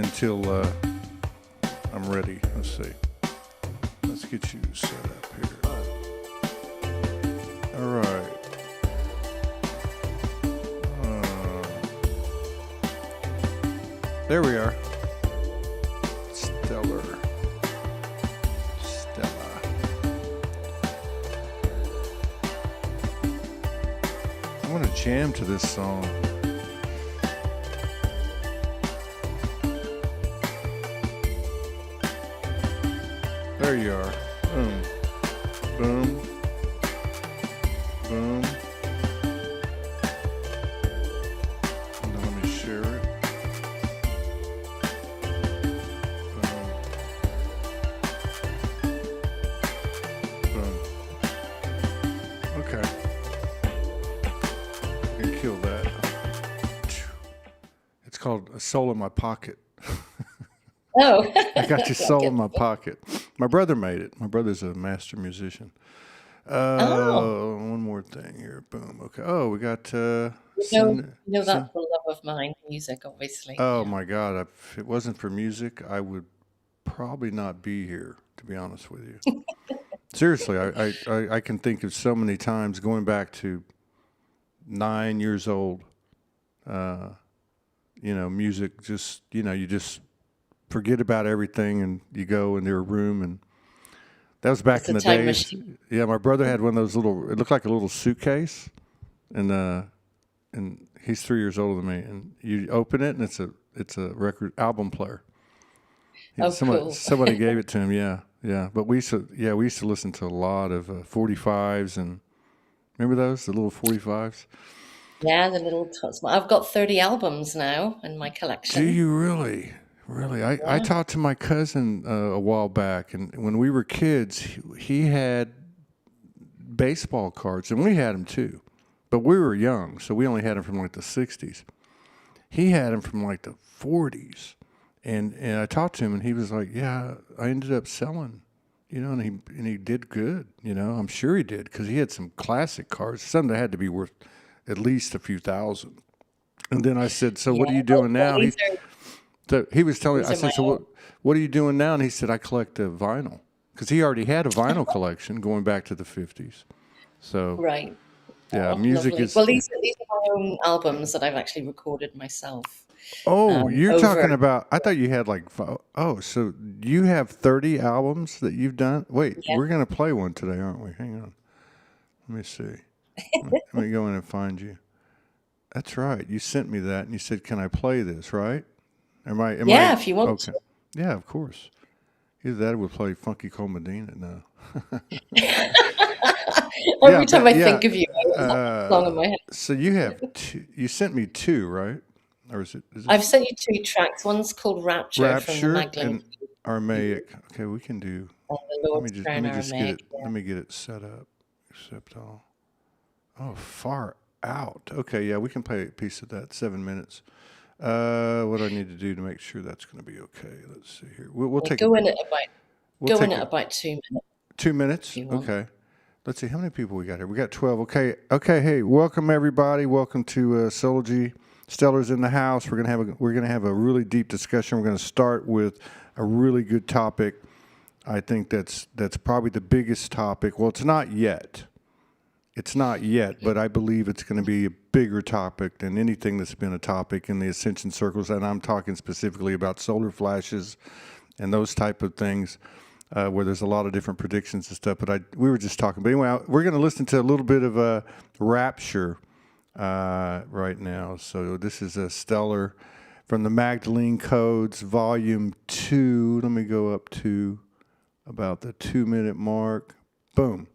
until I'm ready. Let's see. Let's get you set up here. All right. There we are. Stella. I'm going to jam to this song. There you are. Boom. Boom. Boom. And then let me share it. Boom. Boom. Okay. I can kill that. It's called A Soul in My Pocket. Oh. I got your soul in my pocket. My brother made it. My brother's a master musician. One more thing here. Boom. Okay. Oh, we got. That's the love of mine, music, obviously. Oh my God! If it wasn't for music, I would probably not be here. To be honest with you, seriously, I can think of so many times going back to 9 years old. Music just you just forget about everything and you go in their room, and that was back in the days. Machine. Yeah, my brother had one of those little. It looked like a little suitcase, and he's 3 years older than me. And you open it, and it's a record album player. Cool. Somebody gave it to him. Yeah. But we used to listen to a lot of 45s, and remember those, the little 45s. Yeah, the little. I've got 30 albums now in my collection. Do you really? Really, I talked to my cousin a while back, and when we were kids, he had baseball cards, and we had them too, but we were young, so we only had them from like the 60s. He had them from like the 40s, and I talked to him, and he was like, "Yeah, I ended up selling, and he did good, I'm sure he did, because he had some classic cards, some that had to be worth at least a few thousand." And then I said, "So what are you doing now?" So he was telling me, I said, "So what are you doing now?" And he said, "I collect vinyl," because he already had a vinyl collection going back to the 50s. So right, yeah, music lovely. is. Well, these are my own albums that I've actually recorded myself. Oh, you're talking about? I thought you had so you have 30 albums that you've done. Wait, We're gonna play one today, aren't we? Hang on, let me see. Let me go in and find you. That's right. You sent me that, and you said, "Can I play this?" Right? If you want to. Yeah, of course. Either that or we'll play Funky Cole Medina now. Every time I think of you, it's long in my head. So you have two, you sent me two, right? Or is it? I've sent you 2 tracks. One's called Rapture from the Magdalene. And Aramaic. Okay, we can do. Let me just get it. Let me get it set up. Accept all. Oh, far out. Okay, yeah, we can play a piece of that. 7 minutes. What do I need to do to make sure that's going to be okay? Let's see here. We'll take go in at about 2 minutes. 2 minutes. Okay. Let's see how many people we got here. We got 12. Okay. Hey, welcome everybody. Welcome to Soulogy. Stellar's in the house. We're gonna have a really deep discussion. We're gonna start with a really good topic. I think that's probably the biggest topic. Well, it's not yet. But I believe it's going to be a bigger topic than anything that's been a topic in the Ascension circles, and I'm talking specifically about solar flashes and those type of things, where there's a lot of different predictions and stuff. But we were just talking. But anyway, we're going to listen to a little bit of Rapture right now. So this is a Stellar from the Magdalene Codes, Volume 2. Let me go up to about the 2-minute mark. Boom.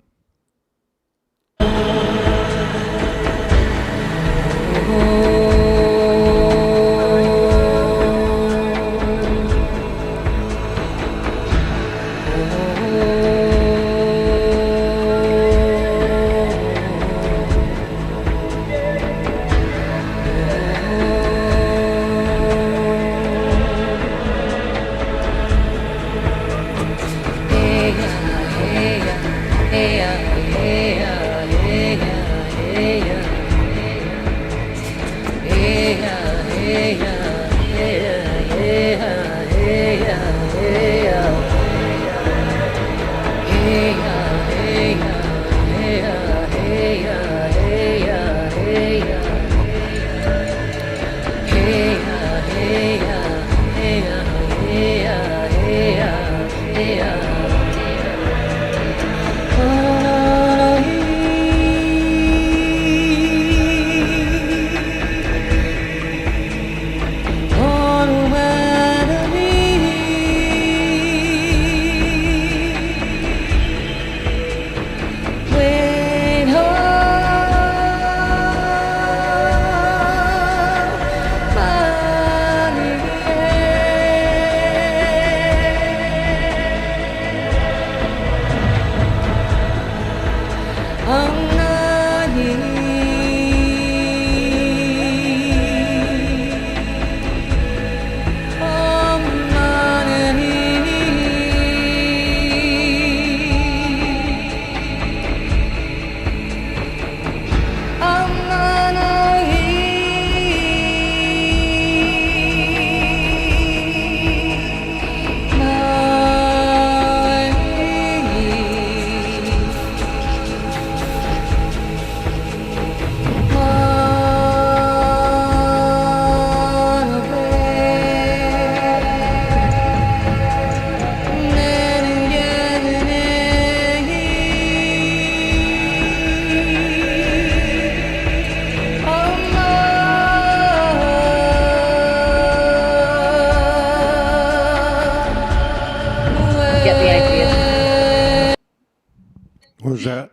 Was that?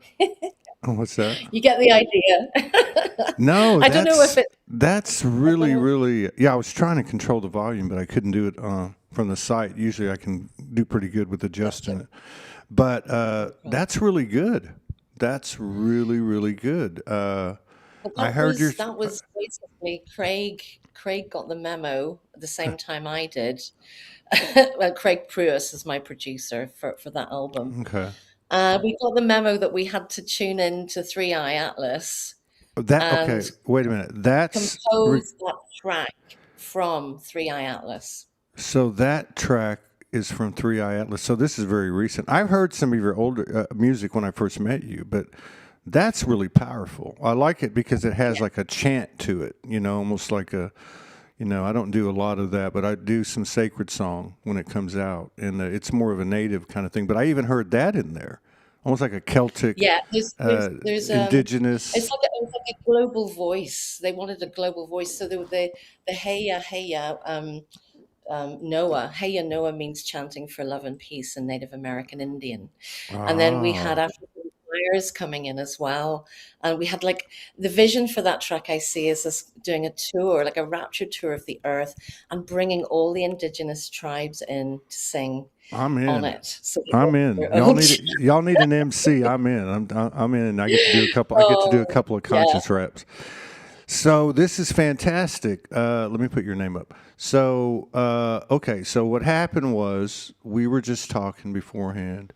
What's that? You get the idea. No, I don't know if it's. that's I don't really, know. really. Yeah, I was trying to control the volume, but I couldn't do it from the site. Usually, I can do pretty good with adjusting it. But Right. that's really good. That's really, really good. But I heard your. that was basically Craig. Craig got the memo at the same time I did. Well, Craig Pruis is my producer for that album. Okay. We got the memo that we had to tune in to Three Eye Atlas That and okay. Wait a minute. That's compose that track from Three Eye Atlas. so that track is from Three Eye Atlas. So this is very recent. I've heard some of your older music when I first met you, but that's really powerful. I like it because it has Yeah. like a chant to it. Almost like a. I don't do a lot of that, but I do some sacred song when it comes out, and it's more of a native kind of thing. But I even heard that in there, almost like a Celtic, Yeah, indigenous. it's like a global voice. They wanted a global voice, so the Heya Heya Noah. Heya Noah means chanting for love and peace in Native American Indian. And then we had Ah, African choirs coming in as well. And we had like the vision for that track I see is us doing a tour, like a Rapture tour of the earth, and bringing all the indigenous tribes in to sing I'm on in. it. So we I'm all in. their own. Y'all need an MC. I'm in. I'm in. I get to do a couple. I get to do a Oh, couple of yeah. conscious reps. So this is fantastic. Let me put your name up. So okay. So what happened was we were just talking beforehand,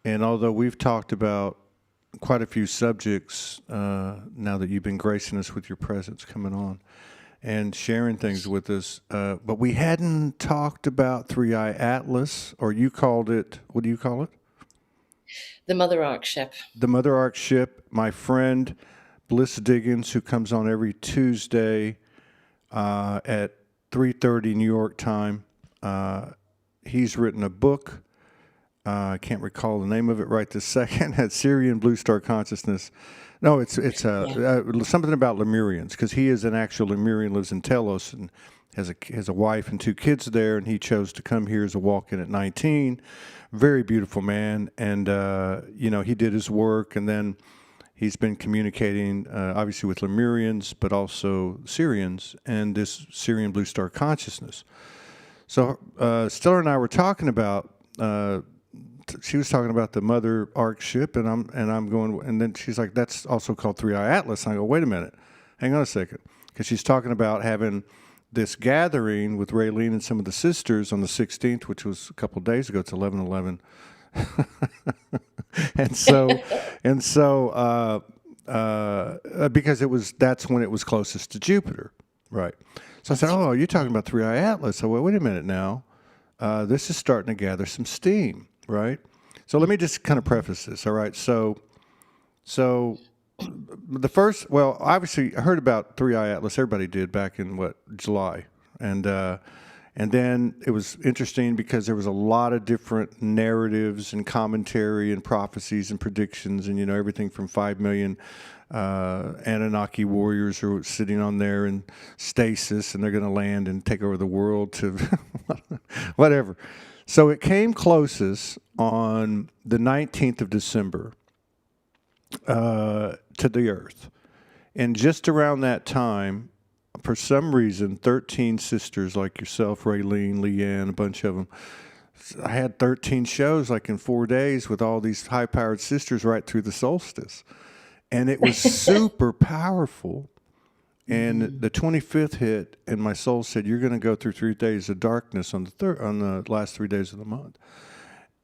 and although we've talked about quite a few subjects now that you've been gracing us with your presence coming on and sharing things with us, but we hadn't talked about Three Eye Atlas, or you called it. What do you call it? The Mother Ark ship. The Mother Ark ship. My friend Bliss Diggins, who comes on every Tuesday at 3:30 New York time. He's written a book. I can't recall the name of it right this second. At Syrian Blue Star Consciousness. No, it's Yeah. something about Lemurians, because he is an actual Lemurian, lives in Telos, and has a wife and two kids there, and he chose to come here as a walk-in at 19. Very beautiful man, and he did his work, and then he's been communicating obviously with Lemurians, but also Syrians, and this Syrian Blue Star Consciousness. So Stella and I were talking about. She was talking about the Mother Ark ship, and I'm going, and then she's like, "That's also called Three Eye Atlas." And I go, "Wait a minute, hang on a second," because she's talking about having this gathering with Raylene and some of the sisters on the 16th, which was a couple of days ago. It's 11/11, and so because that's when it was closest to Jupiter, right? So I said, "Oh, you're talking about Three Eye Atlas?" So wait a minute now. This is starting to gather some steam, right? So let me just kind of preface this, all right? So obviously I heard about Three Eye Atlas. Everybody did back in July, and then it was interesting because there was a lot of different narratives and commentary and prophecies and predictions, and everything from 5 million Anunnaki warriors who are sitting on there in stasis, and they're going to land and take over the world to whatever. So it came closest on the 19th of December to the Earth. And just around that time, for some reason, 13 sisters like yourself, Raylene, Leanne, a bunch of them, I had 13 shows like in 4 days with all these high-powered sisters right through the solstice. And it was super powerful. And the 25th hit, and my soul said, "You're going to go through 3 days of darkness on the last 3 days of the month."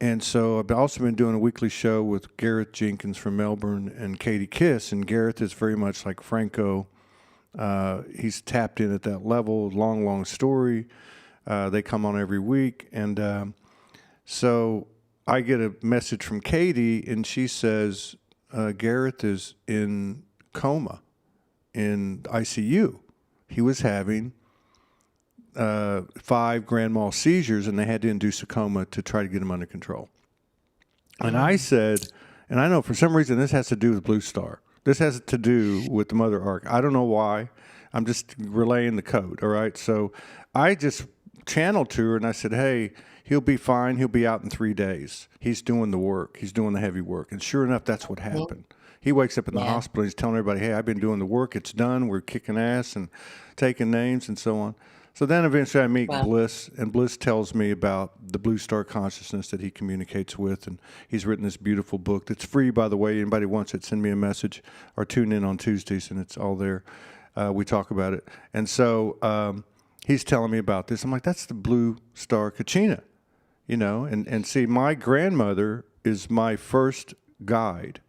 And so I've also been doing a weekly show with Gareth Jenkins from Melbourne and Katie Kiss. And Gareth is very much like Franco. He's tapped in at that level. Long, long story. They come on every week. And so I get a message from Katie, and she says, Gareth is in coma in ICU. He was having 5 grand mal seizures, and they had to induce a coma to try to get him under control. And I said, and I know for some reason this has to do with Blue Star. This has to do with the Mother Ark. I don't know why. I'm just relaying the code, all right? So I just channeled to her, and I said, hey, he'll be fine. He'll be out in 3 days. He's doing the work. He's doing the heavy work. And sure enough, that's what happened. He wakes up in the Yeah. hospital. He's telling everybody, hey, I've been doing the work. It's done. We're kicking ass and taking names and so on. So then eventually I meet Wow. Bliss, and Bliss tells me about the Blue Star Consciousness that he communicates with. And he's written this beautiful book that's free, by the way. Anybody wants it, send me a message or tune in on Tuesdays, and it's all there. We talk about it. And so he's telling me about this. I'm like, that's the Blue Star Kachina, you know? And see, my grandmother is my first guide.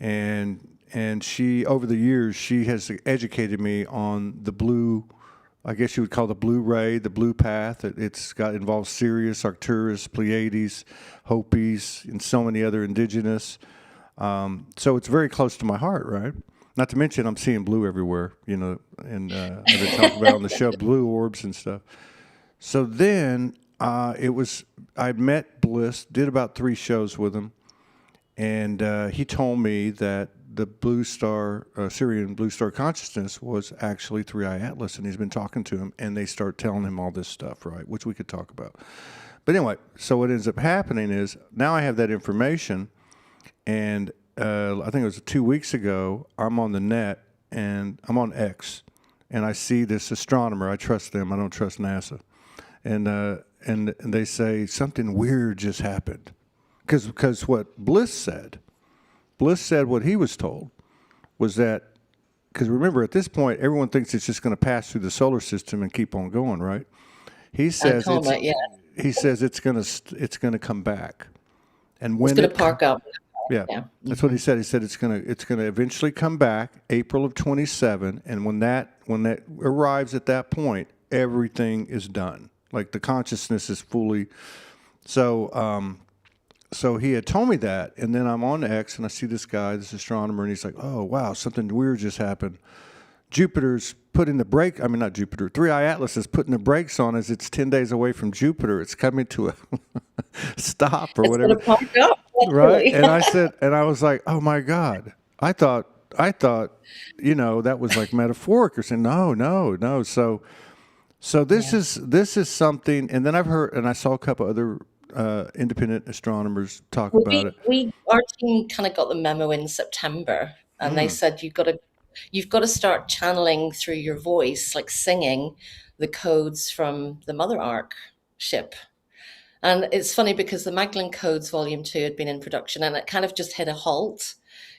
And she, over the years, she has educated me on the blue, I guess you would call the blue ray, the blue path. Involves Sirius, Arcturus, Pleiades, Hopis, and so many other indigenous. So it's very close to my heart, right? Not to mention I'm seeing blue everywhere, you know, and I've been talking about on the show, blue orbs and stuff. So then I met Bliss, did about 3 shows with him, and he told me that the Blue Star, Syrian Blue Star Consciousness was actually 3i Atlas, and he's been talking to him, and they start telling him all this stuff, right, which we could talk about. But anyway, so what ends up happening is now I have that information, and I think it was 2 weeks ago, I'm on the net, and I'm on X, and I see this astronomer. I trust them. I don't trust NASA. And they say something weird just happened. Because what Bliss said what he was told was that, because remember, at this point, everyone thinks it's just going to pass through the solar system and keep on going, right? He says he says it's going to come back. And when it's going to park up. Yeah, that's what he said. He said it's gonna eventually come back, April of 27, and when that arrives at that point, everything is done. Like the consciousness is fully. So he had told me that, and then I'm on X and I see this guy, this astronomer, and he's like, "Oh wow, something weird just happened. Jupiter's putting the brake. I mean, not Jupiter. 3i Atlas is putting the brakes on as it's 10 days away from Jupiter. It's coming to a stop or It's whatever." going to park up. Right. And I was like, oh my God. I thought, you know, that was like metaphoric or saying, no. So this is something. And then I've heard, and I saw a couple other independent astronomers talk about it. Our team kind of got the memo in September, and they said you've got to start channeling through your voice, like singing the codes from the Mother Ark ship. And it's funny because the Magdalene Codes Volume 2 had been in production, and it kind of just hit a halt.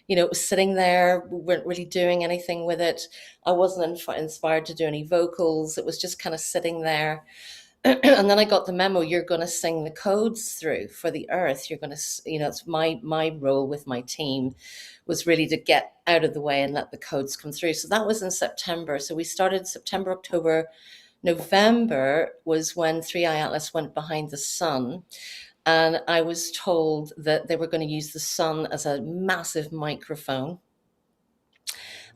You know, it was sitting there. We weren't really doing anything with it. I wasn't inspired to do any vocals. It was just kind of sitting there. And then I got the memo, you're going to sing the codes through for the earth. You're going to, you know, it's my role with my team was really to get out of the way and let the codes come through. So that was in September. So we started September, October, November was when 3i Atlas went behind the sun. And I was told that they were going to use the sun as a massive microphone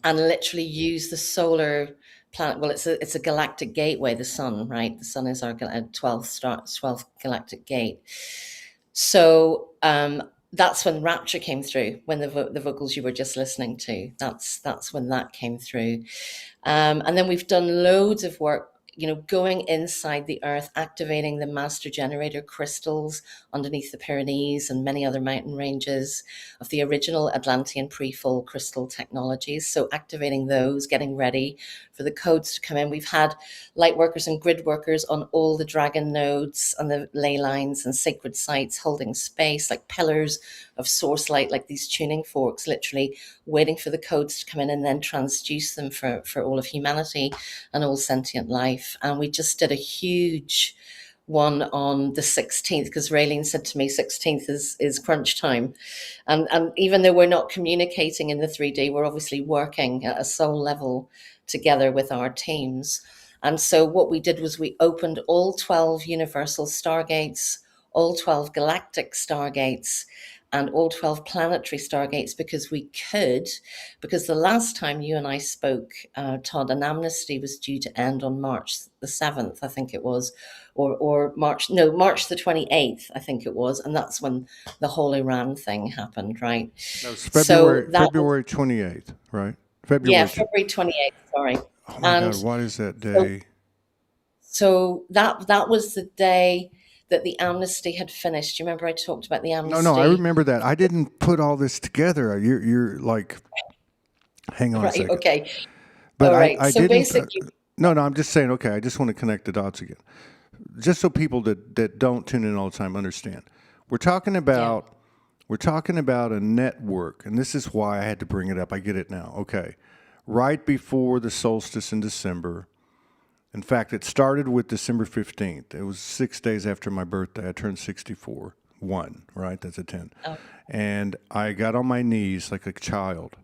and literally use the solar planet. Well, it's a galactic gateway, the sun, right? The sun is our 12th galactic gate. So that's when Rapture came through, when the vocals you were just listening to. That's when that came through. And then we've done loads of work, you know, going inside the earth, activating the master generator crystals underneath the Pyrenees and many other mountain ranges of the original Atlantean pre-fall crystal technologies. So activating those, getting ready for the codes to come in. We've had light workers and grid workers on all the dragon nodes and the ley lines and sacred sites holding space, like pillars of source light, like these tuning forks, literally waiting for the codes to come in and then transduce them for all of humanity and all sentient life. And we just did a huge one on the 16th, because Raylene said to me 16th is crunch time. And even though we're not communicating in the 3D, we're obviously working at a soul level together with our teams. And so what we did was we opened all 12 universal stargates, all 12 galactic stargates, and all 12 planetary stargates, because the last time you and I spoke, Todd, an amnesty was due to end on March the 7th, I think it was, or March the 28th, I think it was. And that's when the whole Iran thing happened, right? That was February 28th, right? February 28th, sorry. Oh my God, what is that day? So that was the day that the amnesty had finished. You remember I talked about the No, I amnesty? remember that. I didn't put all this together. You're like, hang on a Right. second. Okay. But All right. I So didn't. basically, No, I'm just saying. Okay, I just want to connect the dots again, just so people that don't tune in all the time understand. We're talking yeah. about we're talking about a network, and this is why I had to bring it up. I get it now. Okay, right before the solstice in December. In fact, it started with December 15th. It was 6 days after my birthday. I turned 64. One, right? That's a 10. Oh, And I got on my knees like a child,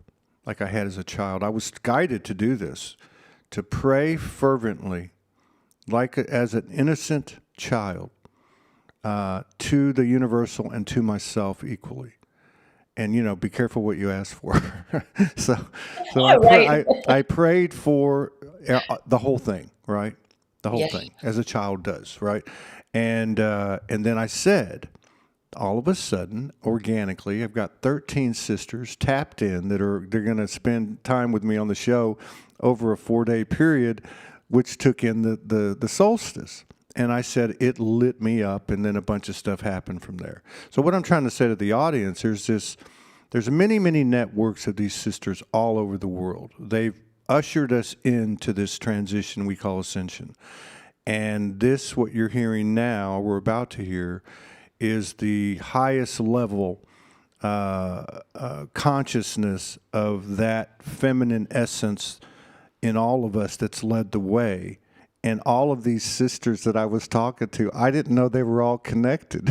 like I had as a child. I was guided to do this, to pray fervently, as an innocent child, to the universal and to myself equally. And be careful what you ask for. so, so yeah, right. I prayed for the whole thing, right? The whole Yeah. thing, as a child does, right? And then I said, all of a sudden, organically, I've got 13 sisters tapped in they're going to spend time with me on the show over a 4-day period, which took in the solstice. And I said it lit me up, and then a bunch of stuff happened from there. So what I'm trying to say to the audience, there's many networks of these sisters all over the world. They've ushered us into this transition we call ascension. And this, what you're hearing now, we're about to hear, is the highest level consciousness of that feminine essence in all of us that's led the way. And all of these sisters that I was talking to, I didn't know they were all connected.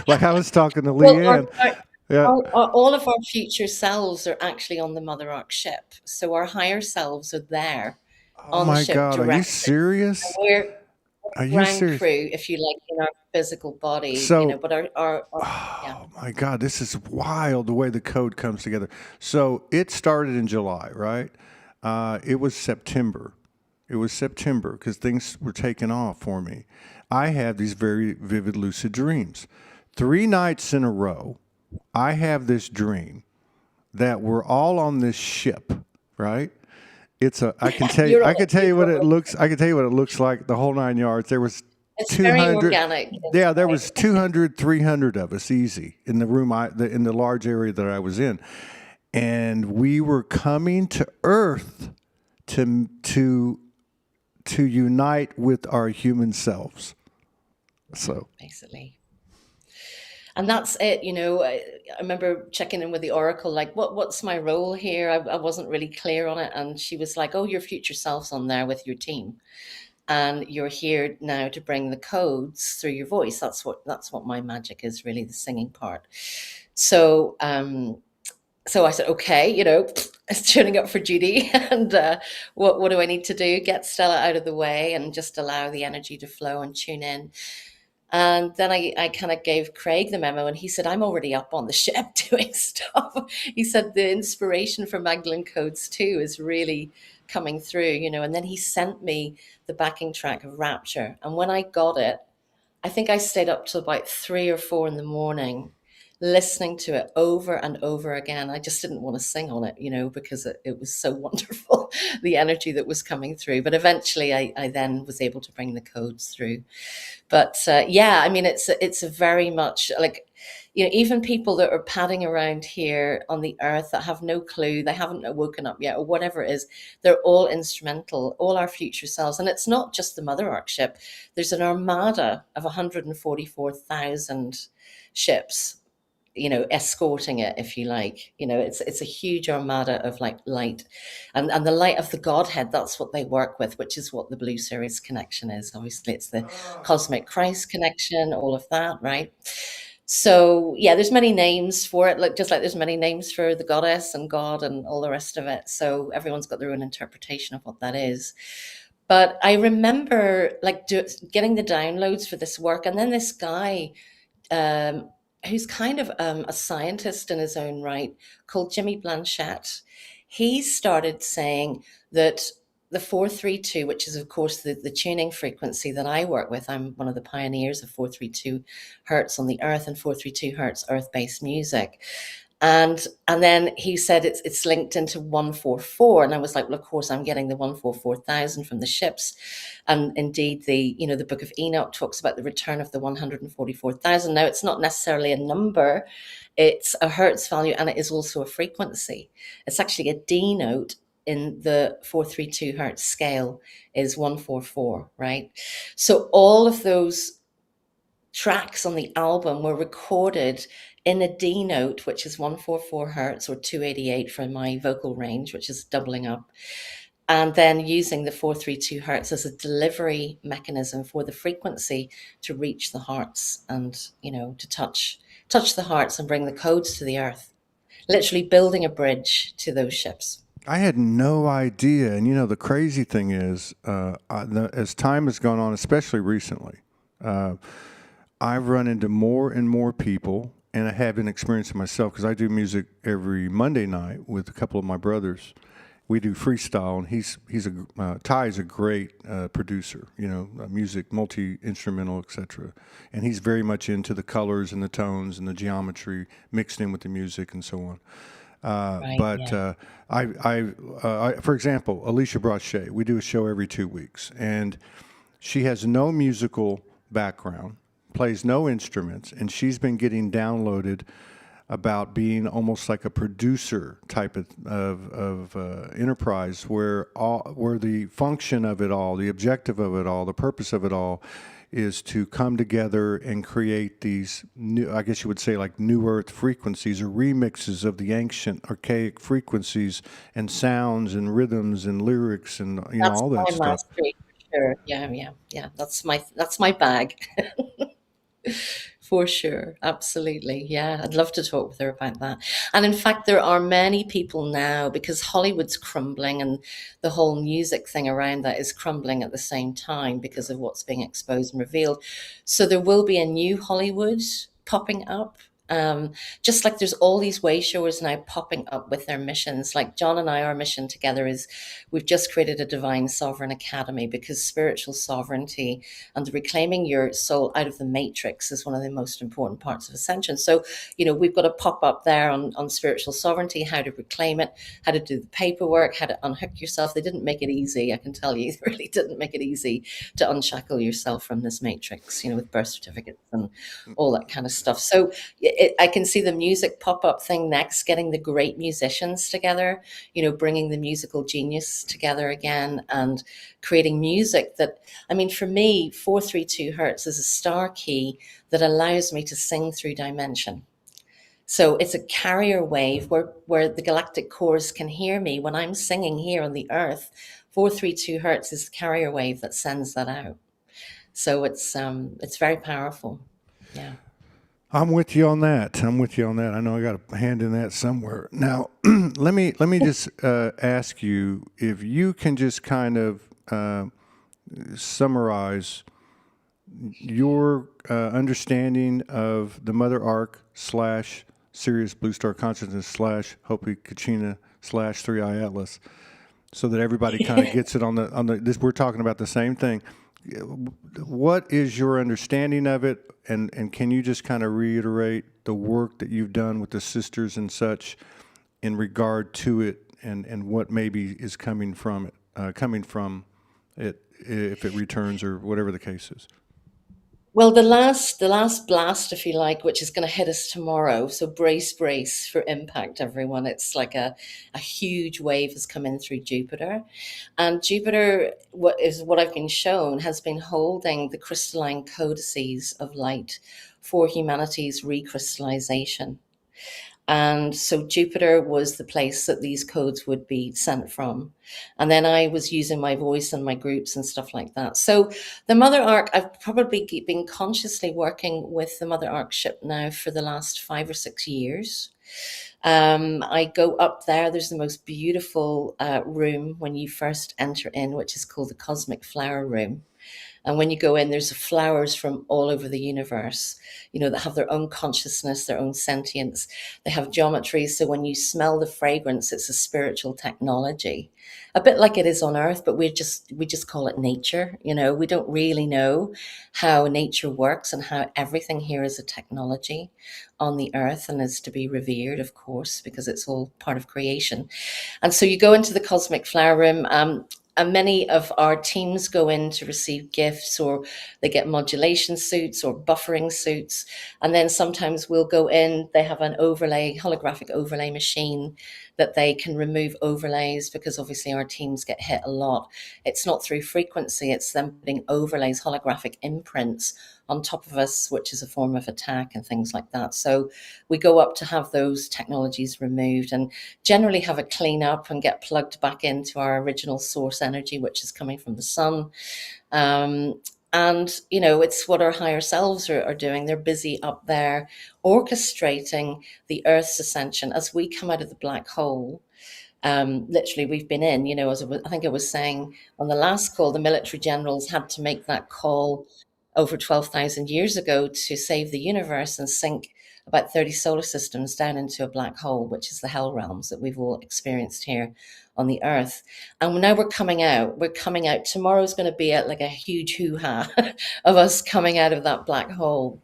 Like I was talking to Well, Leanne. Yeah. all of our future selves are actually on the Mother Ark ship. So our higher selves are there Oh on the my ship God. Are you directly. And serious? we're Are you ground serious? crew, if you like, in our physical body, So, but yeah. oh my God, this is wild the way the code comes together. So it started in July, right? It was September. It was September because things were taking off for me. I have these very vivid lucid dreams. 3 nights in a row, I have this dream that we're all on this ship, right? It's a. You're I all, can tell you what it you're, looks. I can tell you what it looks like. The whole 9 yards. There was it's very 200. organic Yeah, there inside. was 200, 300 of us easy in the room. In the large area that I was in, and we were coming to Earth to unite with our human selves. So Basically. And that's it, I remember checking in with the oracle, like, what's my role here? I wasn't really clear on it. And she was like, oh, your future self's on there with your team. And you're here now to bring the codes through your voice. That's what my magic is, really, the singing part. So so I said, okay, it's tuning up for duty. And what do I need to do? Get Stella out of the way and just allow the energy to flow and tune in. And then I kind of gave Craig the memo, and he said, I'm already up on the ship doing stuff. He said, the inspiration for Magdalene Codes 2 is really coming through, and then he sent me the backing track of Rapture. And when I got it, I think I stayed up till about 3 or 4 in the morning listening to it over and over again. I just didn't want to sing on it, because it was so wonderful, the energy that was coming through. But eventually I then was able to bring the codes through. But yeah, I mean, it's a very much like, even people that are padding around here on the earth that have no clue, they haven't woken up yet, or whatever it is, they're all instrumental, all our future selves. And it's not just the Mother Ark ship. There's an armada of 144,000 ships, escorting it, if you like. It's a huge armada of like light, and the light of the Godhead. That's what they work with, which is what the Blue Series connection is. Obviously, it's the cosmic Christ connection, all of that, right? So yeah, there's many names for it, like just like there's many names for the goddess and God and all the rest of it. So everyone's got their own interpretation of what that is. But I remember like getting the downloads for this work, and then this guy, um, who's kind of a scientist in his own right, called Jimmy Blanchette. He started saying that the 432, which is, of course, the tuning frequency that I work with, I'm one of the pioneers of 432 hertz on the earth and 432 hertz earth based music. And then he said it's linked into 144, and I was like, well, of course I'm getting the 144,000 from the ships, and indeed the Book of Enoch talks about the return of the 144,000. Now it's not necessarily a number, it's a hertz value, and it is also a frequency. It's actually a D note in the 432 hertz scale is 144, right? So all of those tracks on the album were recorded in a D note, which is 144 hertz or 288 for my vocal range, which is doubling up. And then using the 432 hertz as a delivery mechanism for the frequency to reach the hearts and, to touch the hearts and bring the codes to the earth. Literally building a bridge to those ships. I had no idea. And the crazy thing is, as time has gone on, especially recently, I've run into more and more people, and I have been experiencing myself because I do music every Monday night with a couple of my brothers. We do freestyle, and Ty is a great producer, music, multi-instrumental, etc. And he's very much into the colors and the tones and the geometry mixed in with the music and so on. Right. But Yeah. for example, Alicia Brachet, we do a show every 2 weeks, and she has no musical background, plays no instruments, and she's been getting downloaded about being almost like a producer type of enterprise, where the function of it all, the objective of it all, the purpose of it all, is to come together and create these new, I guess you would say, like new earth frequencies or remixes of the ancient archaic frequencies and sounds and rhythms and lyrics and That's all that my stuff. mastery for sure. Yeah, yeah, yeah. That's my bag. For sure. Absolutely. Yeah. I'd love to talk with her about that. And in fact, there are many people now, because Hollywood's crumbling and the whole music thing around that is crumbling at the same time because of what's being exposed and revealed. So there will be a new Hollywood popping up. Um, just like there's all these way showers now popping up with their missions. Like John and I, our mission together is we've just created a Divine Sovereign Academy, because spiritual sovereignty and reclaiming your soul out of the matrix is one of the most important parts of ascension. So, we've got a pop up there on spiritual sovereignty, how to reclaim it, how to do the paperwork, how to unhook yourself. They didn't make it easy, I can tell you. They really didn't make it easy to unshackle yourself from this matrix, with birth certificates and all that kind of stuff. So I can see the music pop up thing next, getting the great musicians together, bringing the musical genius together again and creating music that, I mean, for me, 432 hertz is a star key that allows me to sing through dimension. So it's a carrier wave where the galactic cores can hear me when I'm singing here on the earth. 432 hertz is the carrier wave that sends that out. So it's very powerful. Yeah. I'm with you on that. I know I got a hand in that somewhere. Now, let me just ask you if you can just kind of summarize your understanding of the Mother Arc slash Sirius Blue Star Consciousness slash Hopi Kachina slash Three Eye Atlas, so that everybody kind of gets it on the this. We're talking about the same thing. What is your understanding of it, and can you just kind of reiterate the work that you've done with the sisters and such in regard to it, and what maybe is coming from it if it returns or whatever the case is? Well, the last blast, if you like, which is going to hit us tomorrow. So brace for impact, everyone. It's like a huge wave has come in through Jupiter, and Jupiter, what I've been shown, has been holding the crystalline codices of light for humanity's recrystallization. And so Jupiter was the place that these codes would be sent from. And then I was using my voice and my groups and stuff like that. So the Mother Ark, I've probably been consciously working with the Mother Ark ship now for the last 5 or 6 years. I go up there. There's the most beautiful room when you first enter in, which is called the Cosmic Flower Room. And when you go in, there's flowers from all over the universe, that have their own consciousness, their own sentience. They have geometry. So when you smell the fragrance, it's a spiritual technology, a bit like it is on Earth, but we just call it nature. We don't really know how nature works and how everything here is a technology on the Earth and is to be revered, of course, because it's all part of creation. And so you go into the Cosmic Flower Room. And many of our teams go in to receive gifts, or they get modulation suits or buffering suits. And then sometimes we'll go in, they have an holographic overlay machine that they can remove overlays, because obviously our teams get hit a lot. It's not through frequency, it's them putting overlays, holographic imprints on top of us, which is a form of attack and things like that. So we go up to have those technologies removed and generally have a clean up and get plugged back into our original source energy, which is coming from the sun. And it's what our higher selves are doing. They're busy up there orchestrating the Earth's ascension as we come out of the black hole. Literally, we've been in, as I think I was saying on the last call, the military generals had to make that call over 12,000 years ago to save the universe and sink about 30 solar systems down into a black hole, which is the hell realms that we've all experienced here on the Earth. And now we're coming out. Tomorrow's going to be like a huge hoo-ha of us coming out of that black hole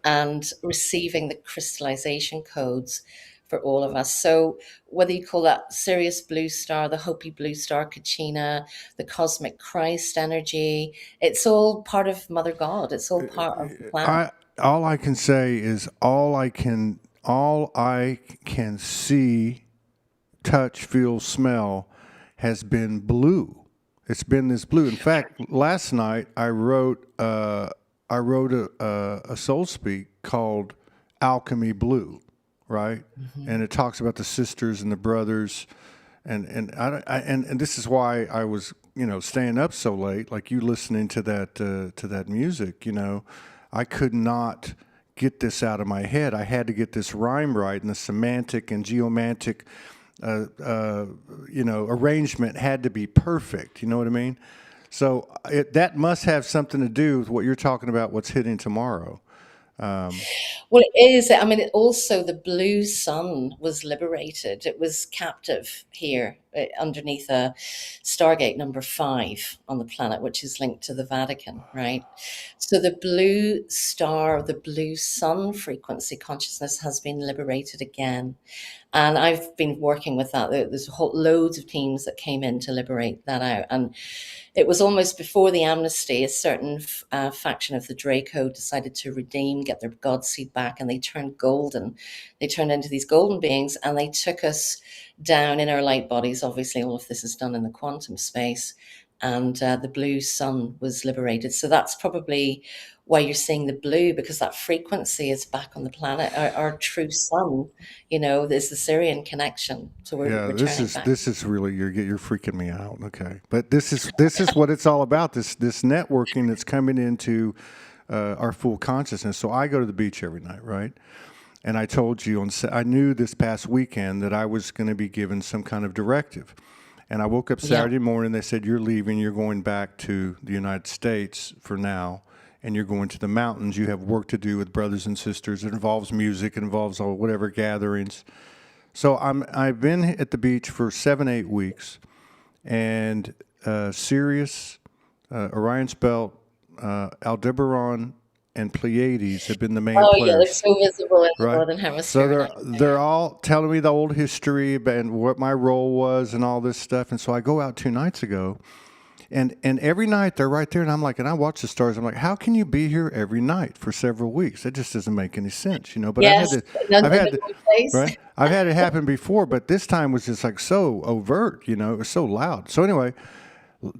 and receiving the crystallization codes for all of us. So whether you call that Sirius Blue Star, the Hopi Blue Star, Kachina, the Cosmic Christ energy, it's all part of Mother God. It's all part of the planet. All I can say is all I can see, touch, feel, smell has been blue. It's been this blue. In fact, last night I wrote a soul speak called Alchemy Blue, right? Mm-hmm. And it talks about the sisters and the brothers, and this is why I was staying up so late, like you listening to that music. I could not get this out of my head. I had to get this rhyme right, and the semantic and geomantic arrangement had to be perfect. You know what I mean? So that must have something to do with what you're talking about, what's hitting tomorrow. Well, it is. I mean, also the blue sun was liberated. It was captive here underneath a Stargate number 5 on the planet, which is linked to the Vatican, right? So the blue star, the blue sun frequency consciousness has been liberated again. And I've been working with that. There's loads of teams that came in to liberate that out. And it was almost before the amnesty, a certain faction of the Draco decided to redeem, get their God seed back, and they turned golden. They turned into these golden beings, and they took us down in our light bodies. Obviously, all of this is done in the quantum space, and the blue sun was liberated. So that's probably why you're seeing the blue, because that frequency is back on the planet. Our true sun, there's the Syrian connection. So we're this is really you're freaking me out. Okay, but this is what it's all about. This networking that's coming into our full consciousness. So I go to the beach every night, right? And I told you I knew this past weekend that I was going to be given some kind of directive. And I woke up Saturday morning. They said, "You're leaving. You're going back to the United States for now, and you're going to the mountains. You have work to do with brothers and sisters. It involves music. It involves all whatever gatherings." So I've been at the beach for 7-8 weeks, and Sirius, Orion's Belt, Aldebaran, and Pleiades have been the main players. Oh yeah, they're so visible in the Northern Hemisphere. So they're all telling me the old history and what my role was and all this stuff. And so I go out 2 nights ago, and every night they're right there, and I'm like, and I watch the stars. I'm like, how can you be here every night for several weeks? That just doesn't make any sense, But yes, I've had it happen before, but this time was just like so overt, It was so loud. So anyway,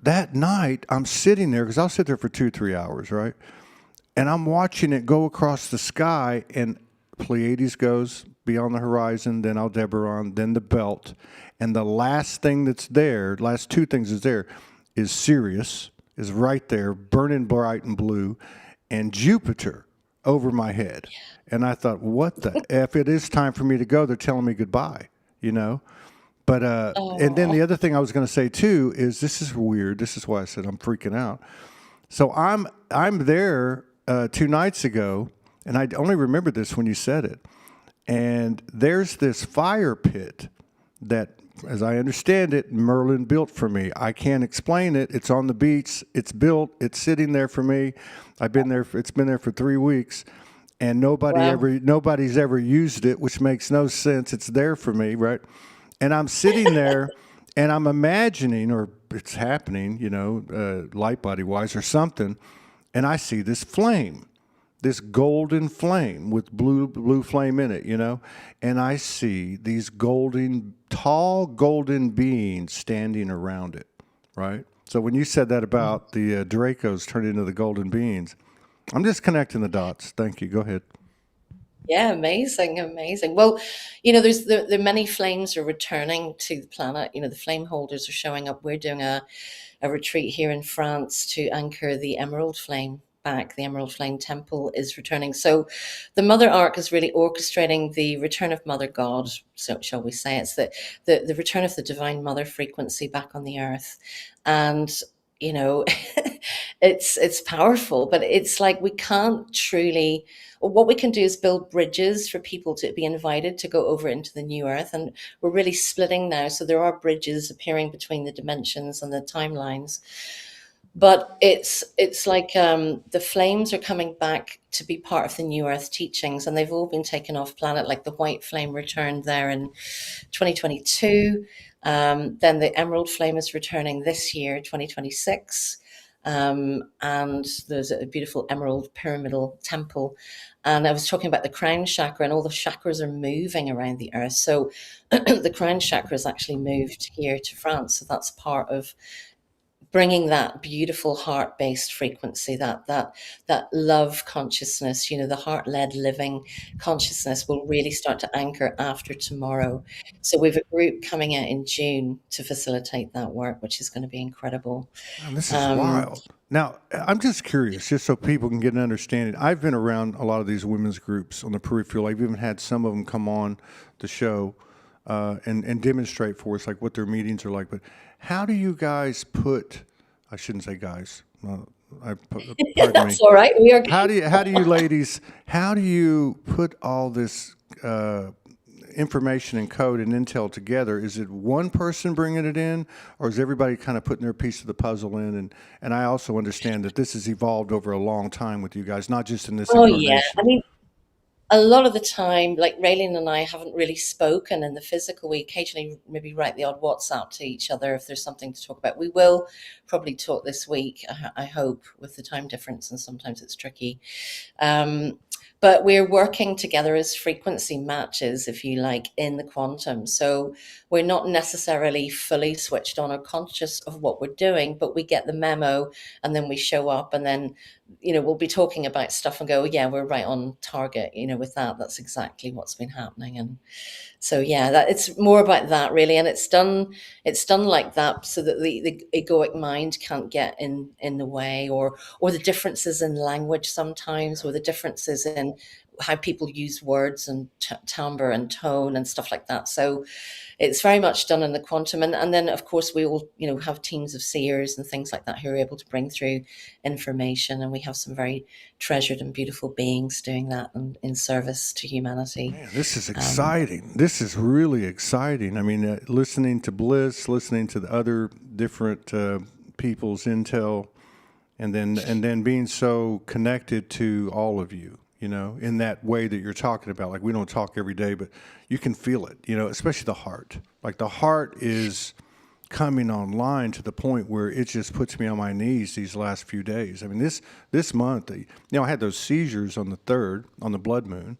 that night I'm sitting there because I'll sit there for 2-3 hours, right? And I'm watching it go across the sky, and Pleiades goes beyond the horizon, then Aldebaran, then the belt. And the last thing that's there, last 2 things is there, is Sirius, is right there, burning bright and blue, and Jupiter over my head. And I thought, what the F? It is time for me to go. They're telling me goodbye, But, and then the other thing I was going to say, too, is this is weird. This is why I said I'm freaking out. So I'm there 2 nights ago, and I only remembered this when you said it. And there's this fire pit that, as I understand it, Merlin built for me. I can't explain it. It's on the beach. It's built. It's sitting there for me. I've been there. It's been there for 3 weeks, and Wow. nobody's ever used it, which makes no sense. It's there for me, right? And I'm sitting there, and I'm imagining, or it's happening, light body wise or something, and I see this golden flame with blue flame in it, and I see these tall golden beings standing around it, right? So when you said that about the Dracos turning into the golden beings, I'm just connecting the dots. Thank you. Go ahead. Yeah, amazing, amazing. Well, there's the many flames are returning to the planet. The flame holders are showing up. We're doing a retreat here in France to anchor the Emerald Flame back. The Emerald Flame Temple is returning. So the Mother Ark is really orchestrating the return of Mother God, so shall we say. It's the return of the Divine Mother frequency back on the earth. And you know it's powerful, but it's like we can't truly, what we can do is build bridges for people to be invited to go over into the new earth, and we're really splitting now, so there are bridges appearing between the dimensions and the timelines. But it's like the flames are coming back to be part of the new earth teachings, and they've all been taken off planet. Like the white flame returned there in 2022. Then the emerald flame is returning this year, 2026. And there's a beautiful emerald pyramidal temple. And I was talking about the crown chakra, and all the chakras are moving around the earth. So the crown chakra is actually moved here to France. So that's part of bringing that beautiful heart-based frequency, that love consciousness, the heart-led living consciousness will really start to anchor after tomorrow. So we've a group coming out in June to facilitate that work, which is going to be incredible. Man, this is Um, wild. Now, I'm just curious, just so people can get an understanding. I've been around a lot of these women's groups on the peripheral. I've even had some of them come on the show and demonstrate for us like what their meetings are like. But how do you guys put? I shouldn't say guys. Pardon me. that's all right. We are. How do you ladies? How do you put all this information and code and intel together? Is it one person bringing it in, or is everybody kind of putting their piece of the puzzle in? And I also understand that this has evolved over a long time with you guys, not just in this Oh yeah. I incarnation. mean, a lot of the time, like Raylene and I haven't really spoken in the physical. We occasionally maybe write the odd WhatsApp to each other if there's something to talk about. We will probably talk this week, I hope, with the time difference, and sometimes it's tricky. Um, but we're working together as frequency matches, if you like, in the quantum. So we're not necessarily fully switched on or conscious of what we're doing, but we get the memo, and then we show up, and then we'll be talking about stuff and go, yeah, we're right on target, with that. That's exactly what's been happening. And so, yeah, that it's more about that really. And it's done like that so that the egoic mind can't get in the way, or the differences in language sometimes, or the differences in how people use words and timbre and tone and stuff like that. So it's very much done in the quantum. And then of course we all have teams of seers and things like that who are able to bring through information, and we have some very treasured and beautiful beings doing that in service to humanity. Man, this is um, exciting. This is really exciting. I mean, listening to Bliss, listening to the other different people's intel, and then being so connected to all of you, in that way that you're talking about. Like we don't talk every day, but you can feel it, especially the heart. Like the heart is coming online to the point where it just puts me on my knees these last few days. I mean, this month, I had those seizures on the 3rd, on the blood moon.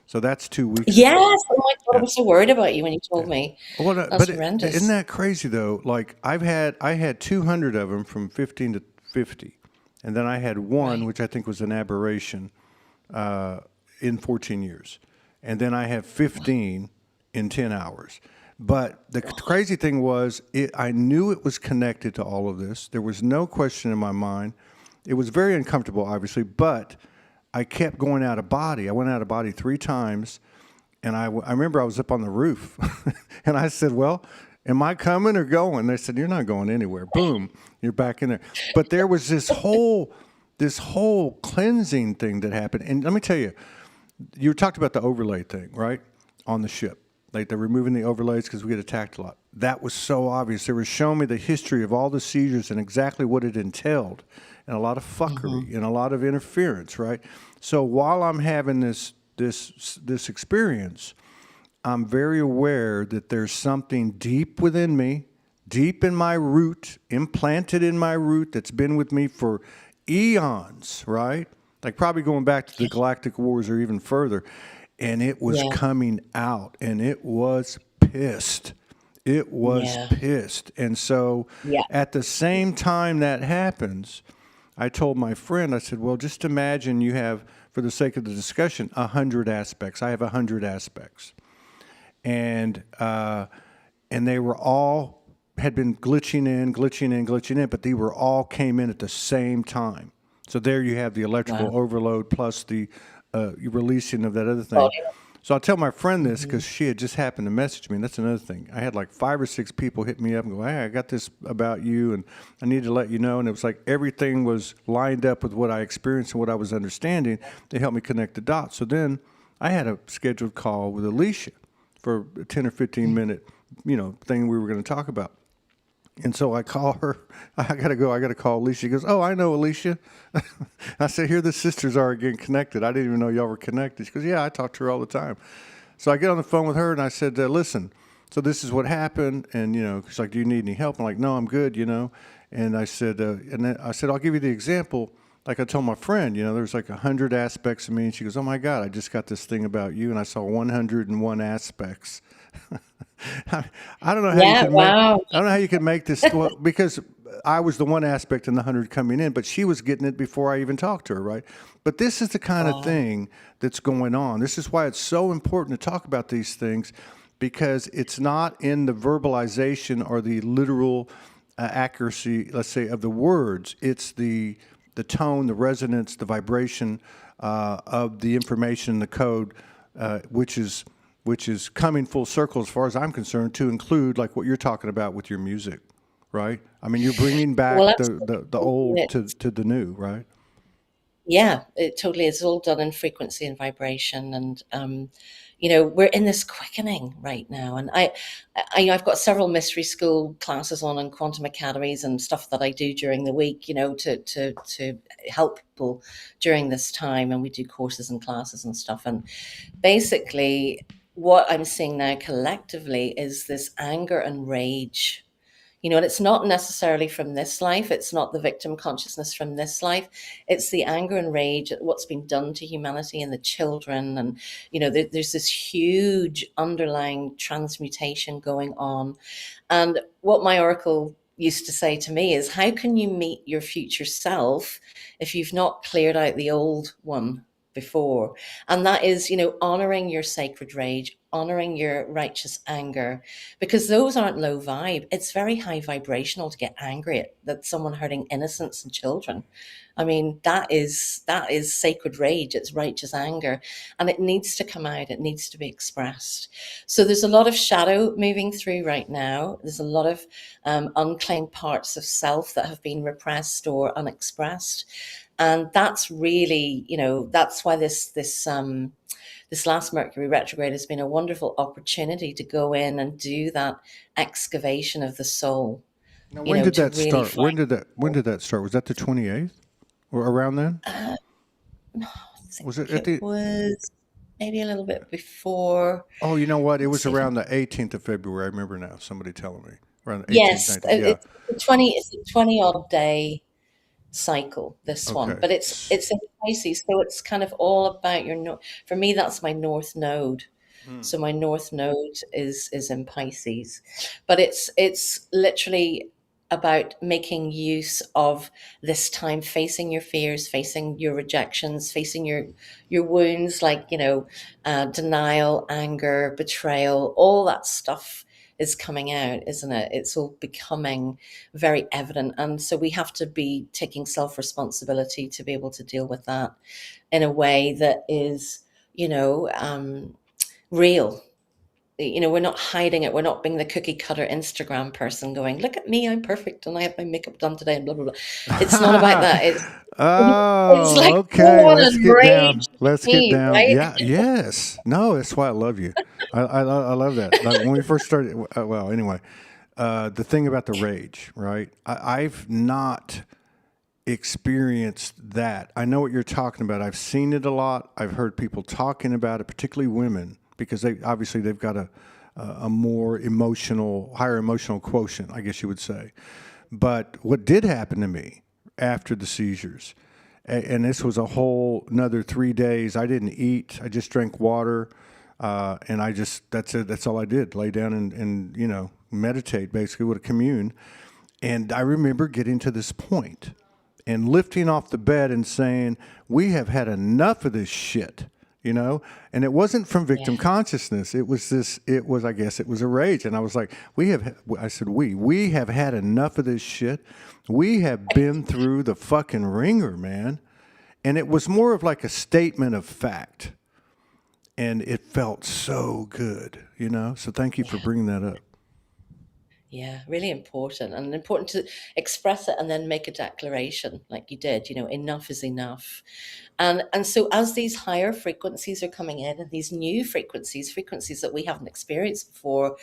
So that's 2 weeks yes, ago. oh my God, I Yeah. was so worried about you when you told Yeah. me. Well, That's but isn't horrendous. that crazy though? Like I had 200 of them from 15 to 50, and then I had one, Right. which I think was an aberration, in 14 years, and then I have 15 in 10 hours. But the crazy thing was, I knew it was connected to all of this. There was no question in my mind. It was very uncomfortable, obviously, but I kept going out of body. I went out of body 3 times, and I remember I was up on the roof, and I said, well, am I coming or going? They said, you're not going anywhere. Boom, you're back in there. But there was this whole cleansing thing that happened. And let me tell you, you talked about the overlay thing, right? On the ship. Like they're removing the overlays because we get attacked a lot. That was so obvious. They were showing me the history of all the seizures and exactly what it entailed, and a lot of fuckery and a lot of interference, right? So while I'm having this experience, I'm very aware that there's something deep within me, deep in my root, implanted in my root, that's been with me for eons, right? Like probably going back to the galactic wars or even further. And it was Yeah. coming out, and it was pissed. It was Yeah. pissed. And so Yeah. at the same time that happens, I told my friend, I said, well, just imagine you have, for the sake of the discussion, 100 aspects. I have 100 aspects. And they were all, had been glitching in, but they were all came in at the same time. So there you have the electrical Wow. overload plus the releasing of that other thing. Body. So I'll tell my friend this because she had just happened to message me. And that's another thing. I had like 5 or 6 people hit me up and go, hey, I got this about you and I need to let you know. And it was like everything was lined up with what I experienced and what I was understanding to help me connect the dots. So then I had a scheduled call with Alicia for a 10 or 15 minute, thing we were going to talk about. And so I call her. I got to go. I got to call Alicia. She goes, oh, I know Alicia. I said, here the sisters are again connected. I didn't even know y'all were connected. She goes, yeah, I talk to her all the time. So I get on the phone with her and I said, listen, so this is what happened. And, she's like, do you need any help? I'm like, no, I'm good, And I said, and then I said, I'll give you the example. Like I told my friend, there's like 100 aspects of me. And she goes, oh my God, I just got this thing about you. And I saw 101 aspects. I don't know how you Yeah. could make. Wow. I don't know how you could make this because I was the one aspect in the 100 coming in, but she was getting it before I even talked to her, right? But this is the kind of Wow. thing that's going on. This is why it's so important to talk about these things, because it's not in the verbalization or the literal accuracy, let's say, of the words. It's the tone, the resonance, the vibration of the information, the code, which is coming full circle as far as I'm concerned, to include like what you're talking about with your music, right? I mean, you're bringing Well, back the absolutely. old to the new, right? Yeah, it totally is all done in frequency and vibration, and we're in this quickening right now. And I've got several mystery school classes on and quantum academies and stuff that I do during the week, to help people during this time. And we do courses and classes and stuff. And basically, what I'm seeing now collectively is this anger and rage. And it's not necessarily from this life. It's not the victim consciousness from this life. It's the anger and rage at what's been done to humanity and the children. And, there's this huge underlying transmutation going on. And what my oracle used to say to me is, how can you meet your future self if you've not cleared out the old one before? And that is, honoring your sacred rage, honoring your righteous anger, because those aren't low vibe. It's very high vibrational to get angry at that someone hurting innocents and children. I mean, that is sacred rage. It's righteous anger, and it needs to come out. It needs to be expressed. So there's a lot of shadow moving through right now. There's a lot of unclaimed parts of self that have been repressed or unexpressed, and that's really, that's why this last Mercury retrograde has been a wonderful opportunity to go in and do that excavation of the soul, Now, when did to that really start? find. When did that start? Was that the 28th or around then? I Was it think at it the? was maybe a little bit before. Oh, you know what? It Let's was see if I. around the 18th of February. I remember now. Somebody telling me around the 18th, Yes, 19th. Yeah. it's a 20 odd day cycle, this one, Okay. but it's in Pisces, so it's kind of all about your for me, that's my north node. Hmm. So my north node is in Pisces, but it's literally about making use of this time, facing your fears, facing your rejections, facing your wounds, like, denial, anger, betrayal, all that stuff is coming out, isn't it? It's all becoming very evident, and so we have to be taking self responsibility to be able to deal with that in a way that is, real, we're not hiding it. We're not being the cookie cutter Instagram person going, look at me, I'm perfect and I have my makeup done today and blah, blah, blah. It's not about that. It's Oh, like okay. full on Let's get down. enraged Let's get me, down. right? Yeah. Yes. No. That's why I love you. I love that. Like when we first started. Well, anyway, the thing about the rage, right? I've not experienced that. I know what you're talking about. I've seen it a lot. I've heard people talking about it, particularly women, because they've got a more emotional, higher emotional quotient, I guess you would say. But what did happen to me after the seizures, and this was a whole another 3 days. I didn't eat. I just drank water, and that's it. That's all I did. Lay down and meditate, basically, with a commune. And I remember getting to this point and lifting off the bed and saying, "We have had enough of this shit." And it wasn't from victim Yeah. consciousness. I guess it was a rage. And I was like, I said, we have had enough of this shit. We have been through the fucking ringer, man. And it was more of like a statement of fact. And it felt so good. So thank you for Yeah. bringing that up. Yeah, really important, and important to express it and then make a declaration like you did, enough is enough. And so as these higher frequencies are coming in and these new frequencies that we haven't experienced before,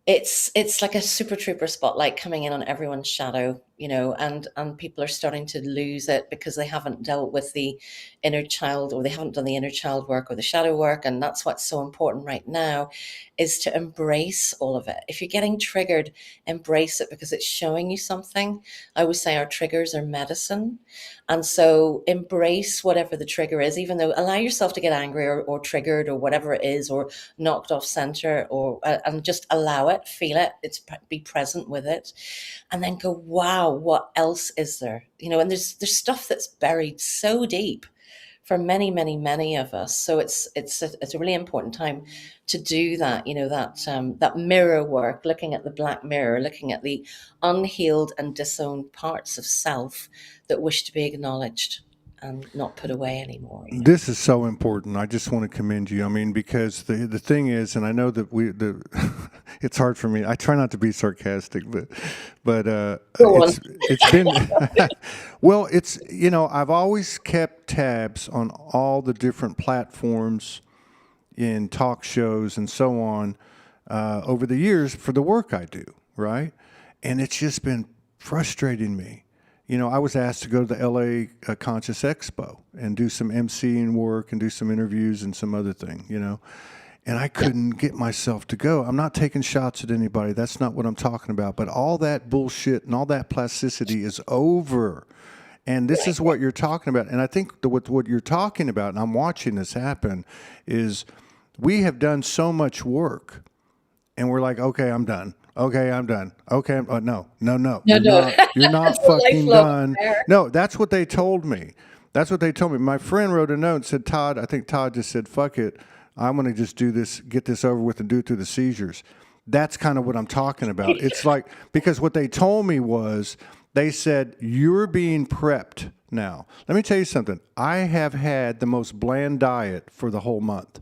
it's like a super trooper spotlight coming in on everyone's shadow, and people are starting to lose it because they haven't dealt with the inner child, or they haven't done the inner child work or the shadow work. And that's what's so important right now, is to embrace all of it. If you're getting triggered, embrace it, because it's showing you something. I always say our triggers are medicine. And so embrace whatever the trigger is, even though allow yourself to get angry or triggered or whatever it is, or knocked off center, or and just allow it, feel it, be present with it, and then go, wow, what else is there? And there's stuff that's buried so deep for many, many, many of us. So it's a really important time to do that. That mirror work, looking at the black mirror, looking at the unhealed and disowned parts of self that wish to be acknowledged and not put away anymore. This is so important. I just want to commend you. I mean, because the thing is, and I know that it's hard for me. I try not to be sarcastic, but Go on. it's been well. I've always kept tabs on all the different platforms in talk shows and so on over the years for the work I do, right? And it's just been frustrating me. I was asked to go to the LA Conscious Expo and do some emceeing work and do some interviews and some other thing. And I couldn't get myself to go. I'm not taking shots at anybody. That's not what I'm talking about. But all that bullshit and all that plasticity is over. And this is what you're talking about. And I think what you're talking about, and I'm watching this happen, is we have done so much work, and we're like, okay, I'm done. Okay, I'm done. Okay, no, No, you're no. not. You're not It's a fucking lifelong done. affair. No, that's what they told me. That's what they told me. My friend wrote a note and said, Todd, I think Todd just said, fuck it. I'm going to just do this, get this over with and do it through the seizures. That's kind of what I'm talking about. It's like, because what they told me was, they said, you're being prepped now. Let me tell you something. I have had the most bland diet for the whole month.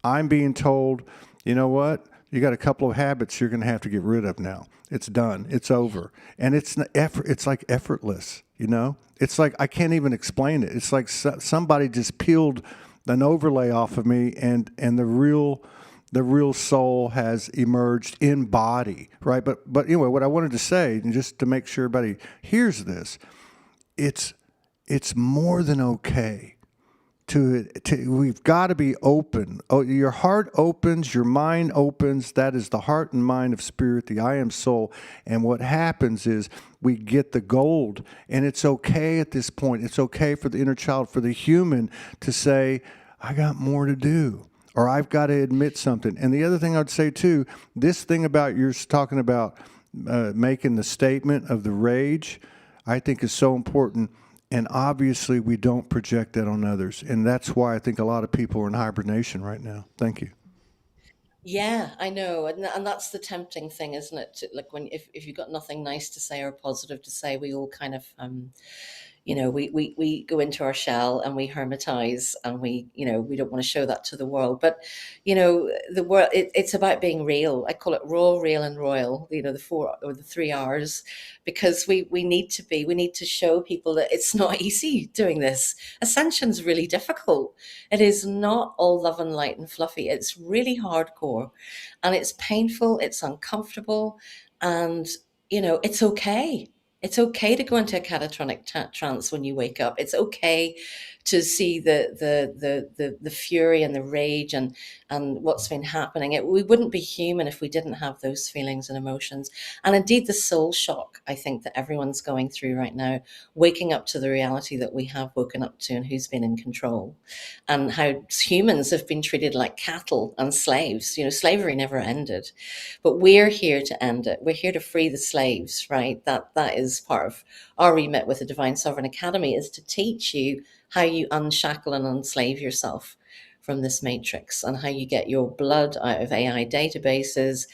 I'm being told, you know what? You got a couple of habits you're going to have to get rid of now. It's done. It's over. And it's like effortless. It's like I can't even explain it. It's like somebody just peeled an overlay off of me, and the real soul has emerged in body, right? But anyway, what I wanted to say, and just to make sure everybody hears this, it's more than okay we've got to be open. Oh, your heart opens, your mind opens. That is the heart and mind of spirit, the I am soul. And what happens is we get the gold. And it's okay at this point. It's okay for the inner child, for the human, to say, I got more to do, or I've got to admit something. And the other thing I'd say too, this thing about you're talking about making the statement of the rage, I think is so important. And obviously, we don't project that on others. And that's why I think a lot of people are in hibernation right now. Thank you. Yeah, I know, and that's the tempting thing, isn't it? Like when if you've got nothing nice to say or positive to say, we all kind of we go into our shell and we hermitize, and we don't want to show that to the world. But the world, it's about being real. I call it raw, real, and royal, the 4 or the 3 R's, because we need to show people that it's not easy doing this. Ascension's really difficult. It is not all love and light and fluffy. It's really hardcore, and it's painful, it's uncomfortable, and it's okay. It's okay to go into a catatonic trance when you wake up. It's okay to see the fury and the rage and what's been happening. We wouldn't be human if we didn't have those feelings and emotions. And indeed, the soul shock, I think, that everyone's going through right now, waking up to the reality that we have woken up to and who's been in control, and how humans have been treated like cattle and slaves. Slavery never ended, but we're here to end it. We're here to free the slaves, right? That is part of our remit with the Divine Sovereign Academy, is to teach you how you unshackle and unslave yourself from this matrix, and how you get your blood out of AI databases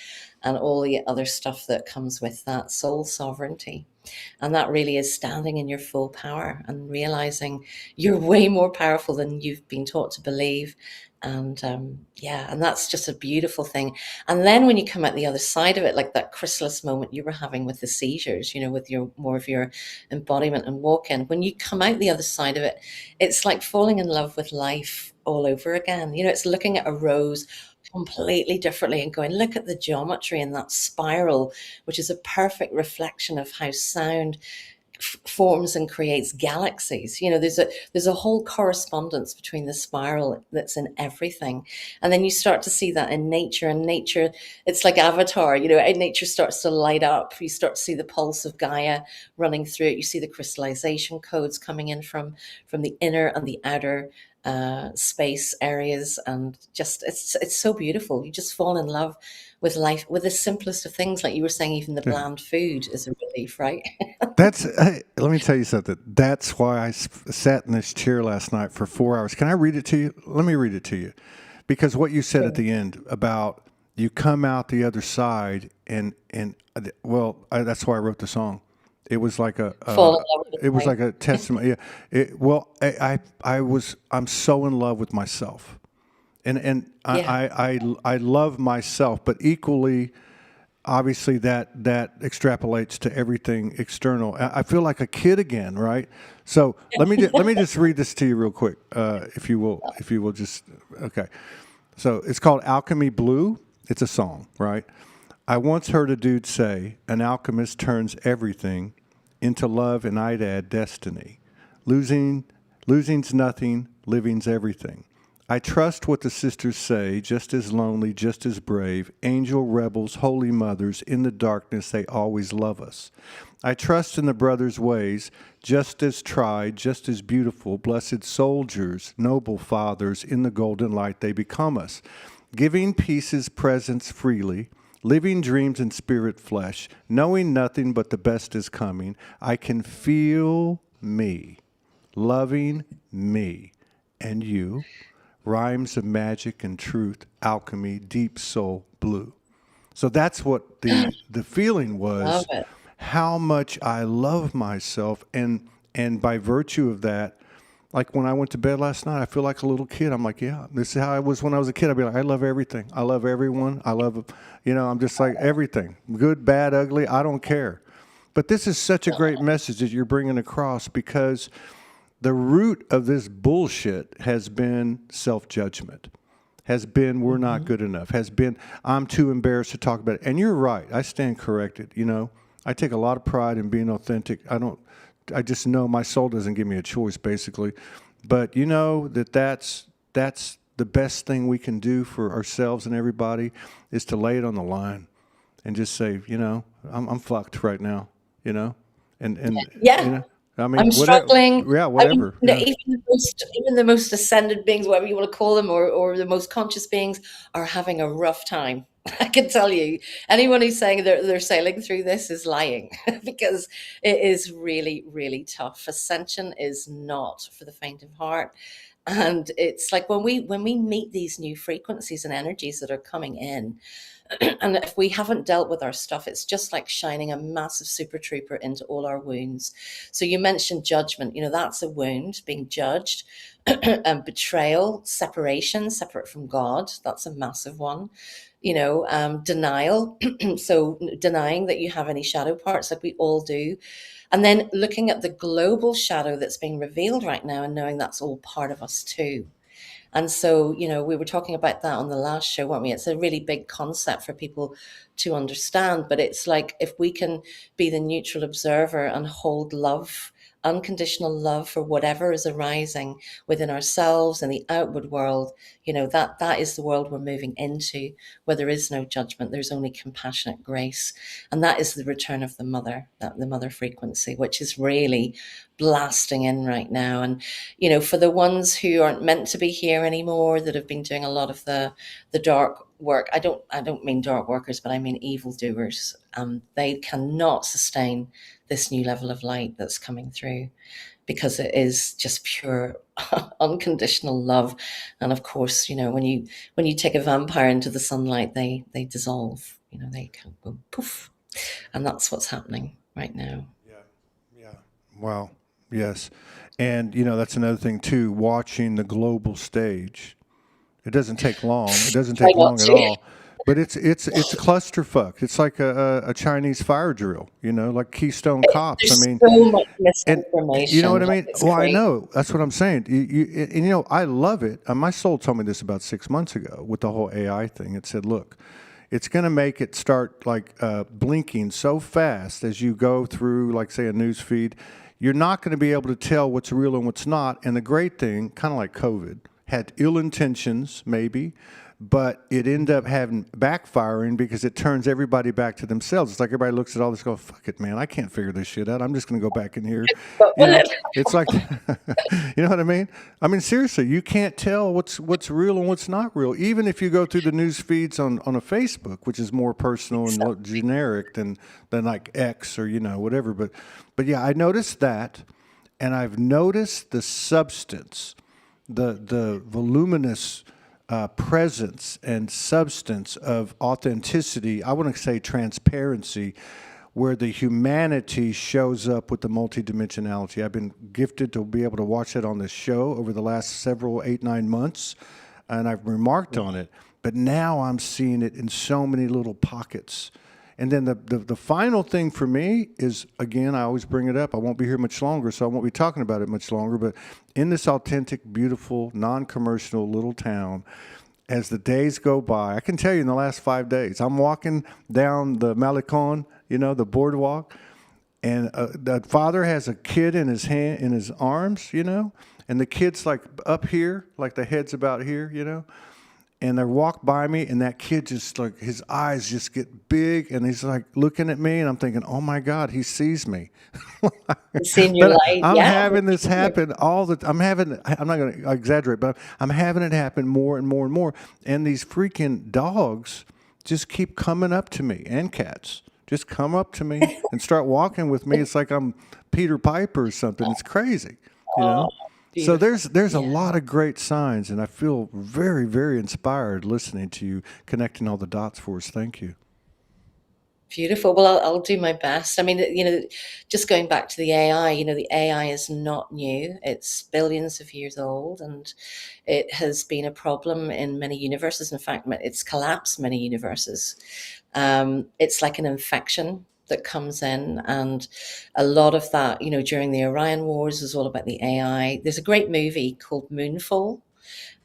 and all the other stuff that comes with that soul sovereignty. And that really is standing in your full power and realizing you're way more powerful than you've been taught to believe. And and that's just a beautiful thing. And then when you come out the other side of it, like that chrysalis moment you were having with the seizures, with your more of your embodiment and walk in, when you come out the other side of it, it's like falling in love with life all over again. It's looking at a rose completely differently and going, look at the geometry in that spiral, which is a perfect reflection of how sound forms and creates galaxies. There's a whole correspondence between the spiral that's in everything. And then you start to see that in nature, and nature, it's like Avatar. Nature starts to light up. You start to see the pulse of Gaia running through it. You see the crystallization codes coming in from the inner and the outer space areas, and just it's so beautiful. You just fall in love with life, with the simplest of things, like you were saying. Even the bland food is a relief, right? Hey, let me tell you something. That's why I sat in this chair last night for 4 hours. Can I read it to you? Let me read it to you. Because what you said at the end about you come out the other side, and that's why I wrote the song. It was like Fall in love with it was life. like a testimony. Yeah. I'm so in love with myself, and Yeah. I love myself, but equally, obviously that extrapolates to everything external. I feel like a kid again, right? So let me just read this to you real quick, if you will just okay. So it's called Alchemy Blue. It's a song, right? I once heard a dude say, an alchemist turns everything into love, and I'd add destiny. Losing's nothing, living's everything. I trust what the sisters say, just as lonely, just as brave, angel rebels, holy mothers, in the darkness they always love us. I trust in the brothers' ways, just as tried, just as beautiful, blessed soldiers, noble fathers, in the golden light they become us. Giving pieces, presents freely, living dreams in spirit flesh, knowing nothing but the best is coming. I can feel me, loving me, and you. Rhymes of magic and truth, alchemy, deep soul, blue. So that's what the feeling Love was, it. how much I love myself, and by virtue of that, like when I went to bed last night, I feel like a little kid. I'm like, yeah, this is how I was when I was a kid. I'd be like, I love everything. I love everyone. I love, I'm just like everything, good, bad, ugly. I don't care. But this is such a great message that you're bringing across, because the root of this bullshit has been self-judgment, has been we're not good enough, has been I'm too embarrassed to talk about it. And you're right. I stand corrected. I take a lot of pride in being authentic. I just know my soul doesn't give me a choice, basically. But that's the best thing we can do for ourselves and everybody, is to lay it on the line and just say, I'm fucked right now, and Yeah. I mean, I'm whatever. struggling. Yeah, I mean, whatever. Yeah. even the most ascended beings, whatever you want to call them, or the most conscious beings, are having a rough time. I can tell you, anyone who's saying they're sailing through this is lying, because it is really, really tough. Ascension is not for the faint of heart. And it's like when we meet these new frequencies and energies that are coming in, and if we haven't dealt with our stuff, it's just like shining a massive super trooper into all our wounds. So you mentioned judgment, that's a wound, being judged. And betrayal, separation, separate from God, that's a massive one. Denial, so denying that you have any shadow parts, like we all do. And then looking at the global shadow that's being revealed right now and knowing that's all part of us too. And so, we were talking about that on the last show, weren't we? It's a really big concept for people to understand, but it's like if we can be the neutral observer and hold love, unconditional love for whatever is arising within ourselves and the outward world, that is the world we're moving into, where there is no judgment, there's only compassionate grace. And that is the return of the mother frequency, which is really blasting in right now. And for the ones who aren't meant to be here anymore, that have been doing a lot of the dark work. I don't mean dark workers, but I mean evildoers. They cannot sustain this new level of light that's coming through, because it is just pure unconditional love. And of course, when you take a vampire into the sunlight, they dissolve. They can go poof, and that's what's happening right now. Yeah. Yeah. Wow. Yes. And, that's another thing, too, watching the global stage. It doesn't take long. It doesn't Try take not long at to. all. But it's a clusterfuck. It's like a Chinese fire drill, like Keystone Cops. I There's mean, so much and you know misinformation. what I Like, mean? it's Well, I crazy. know. That's what I'm saying. I love it. My soul told me this about 6 months ago with the whole AI thing. It said, look, it's going to make it start like blinking so fast as you go through, like, say, a news feed. You're not going to be able to tell what's real and what's not. And the great thing, kind of like COVID, had ill intentions, maybe, but it ended up having backfiring because it turns everybody back to themselves. It's like everybody looks at all this, go, fuck it, man, I can't figure this shit out. I'm just going to go back in here. But You with know, it, it's like, you know what I mean? I mean, seriously, you can't tell what's real and what's not real. Even if you go through the news feeds on a Facebook, which is more personal and generic than like X or, whatever. But yeah, I noticed that, and I've noticed the substance, the voluminous presence and substance of authenticity. I want to say transparency, where the humanity shows up with the multidimensionality. I've been gifted to be able to watch that on this show over the last several 8-9 months, and I've remarked on it. But now I'm seeing it in so many little pockets. And then the final thing for me is, again, I always bring it up. I won't be here much longer, so I won't be talking about it much longer. But in this authentic, beautiful, non-commercial little town, as the days go by, I can tell you in the last 5 days, I'm walking down the Malecon, the boardwalk, and the father has a kid in his arms, and the kid's like up here, like the head's about here, and they walk by me, and that kid just, like, his eyes just get big, and he's like looking at me, and I'm thinking, oh my God, he sees me. seeing your But light, I'm yeah. having this happen all the. I'm not going to exaggerate, but I'm having it happen more and more and more. And these freaking dogs just keep coming up to me, and cats just come up to me and start walking with me. It's like I'm Peter Piper or something. It's crazy, you Oh, know. So beautiful. there's a Yeah. lot of great signs, and I feel very, very inspired listening to you connecting all the dots for us. Thank you. Beautiful. Well, I'll do my best. I mean, just going back to the AI, the AI is not new. It's billions of years old, and it has been a problem in many universes. In fact, it's collapsed many universes. It's like an infection that comes in, and a lot of that, during the Orion Wars was all about the AI. There's a great movie called Moonfall.